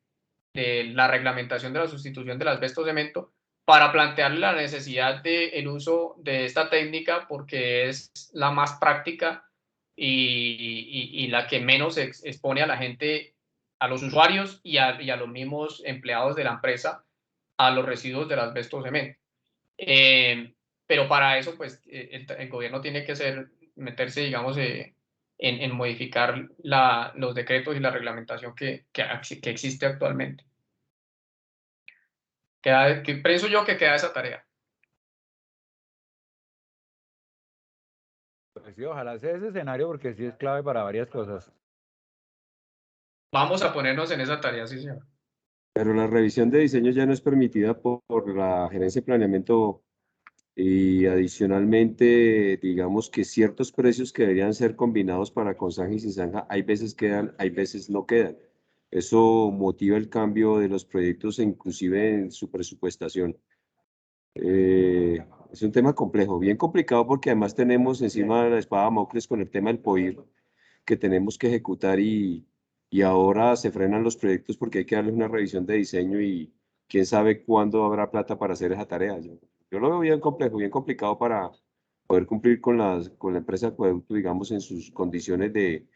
la reglamentación de la sustitución del asbesto cemento para plantearle la necesidad del uso de esta técnica porque es la más práctica y la que menos expone a la gente, a los usuarios y a los mismos empleados de la empresa a los residuos del asbesto cemento. Pero para eso, pues, el gobierno tiene que meterse, digamos, en modificar los decretos y la reglamentación que existe actualmente. Pienso yo que queda esa tarea. Pues sí, ojalá sea ese escenario porque sí es clave para varias cosas. Vamos a ponernos en esa tarea, sí, señor. Pero la revisión de diseño ya no es permitida por la gerencia de planeamiento y adicionalmente, digamos que ciertos precios que deberían ser combinados para con zanja y sin zanja, hay veces quedan, hay veces no quedan. Eso motiva el cambio de los proyectos e inclusive en su presupuestación. Es un tema complejo, bien complicado porque además tenemos encima de la espada de Damocles con el tema del POIR que tenemos que ejecutar y ahora se frenan los proyectos porque hay que darles una revisión de diseño y quién sabe cuándo habrá plata para hacer esa tarea. Yo lo veo bien complejo, bien complicado para poder cumplir con la empresa Acueducto, digamos, en sus condiciones de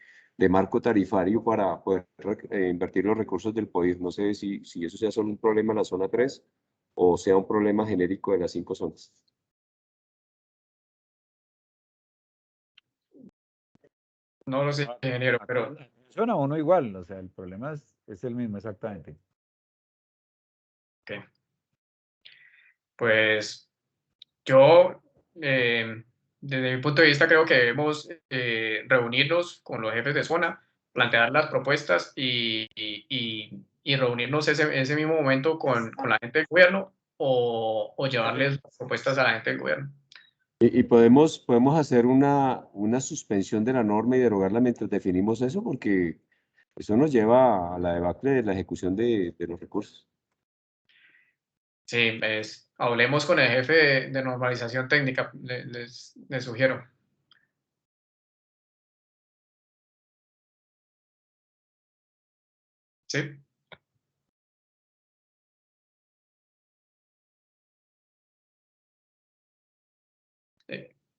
marco tarifario para poder invertir los recursos del POIR. No sé si eso sea solo un problema en la zona 3 o sea un problema genérico de las 5 zonas. No lo sé, ingeniero, pero Suena uno igual, o sea, el problema es el mismo exactamente. okay. Pues yo, desde mi punto de vista, creo que debemos reunirnos con los jefes de zona, plantear las propuestas y reunirnos ese mismo momento con la gente del gobierno o llevarles las propuestas a la gente del gobierno. Y podemos hacer una suspensión de la norma y derogarla mientras definimos eso, porque eso nos lleva a la debacle de la ejecución de los recursos. Sí, hablemos con el jefe de normalización técnica, les sugiero. Sí.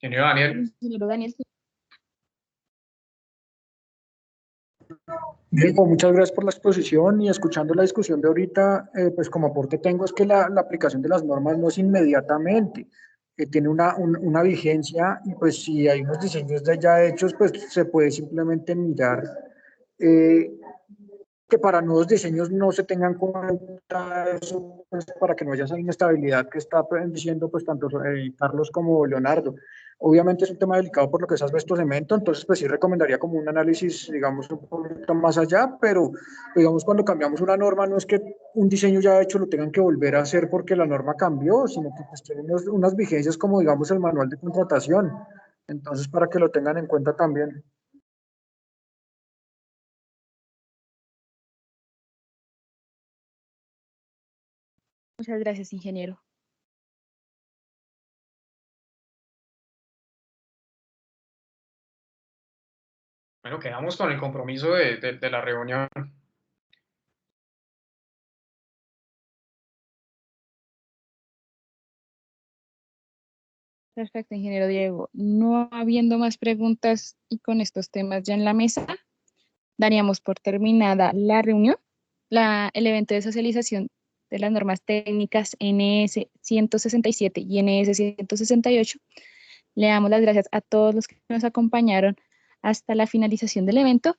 Ingeniero Daniel. Ingeniero Daniel. Diego, muchas gracias por la exposición y escuchando la discusión de ahorita, pues como aporte tengo es que la aplicación de las normas no es inmediatamente, tiene una vigencia y pues si hay unos diseños ya hechos, pues se puede simplemente mirar eh, que para nuevos diseños no se tengan en cuenta eso, pues, para que no haya esa inestabilidad que está diciendo pues tanto Carlos como Leonardo. Obviamente es un tema delicado por lo que es asbesto cemento, entonces pues sí recomendaría como un análisis, digamos, un poquito más allá, pero digamos cuando cambiamos una norma no es que un diseño ya hecho lo tengan que volver a hacer porque la norma cambió, sino que pues tienen unas vigencias como digamos el manual de contratación. Entonces para que lo tengan en cuenta también. Muchas gracias, ingeniero. Bueno, quedamos con el compromiso de la reunión. Perfecto, ingeniero Diego. No habiendo más preguntas y con estos temas ya en la mesa, daríamos por terminada la reunión, el evento de socialización de las normas técnicas NS 167 y NS 168. Le damos las gracias a todos los que nos acompañaron hasta la finalización del evento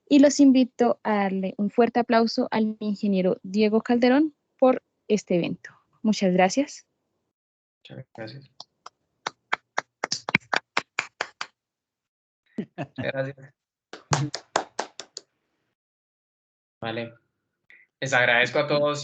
y los invito a darle un fuerte aplauso al ingeniero Diego Calderón por este evento. Muchas gracias. Muchas gracias. Gracias. Vale. Les agradezco a todos.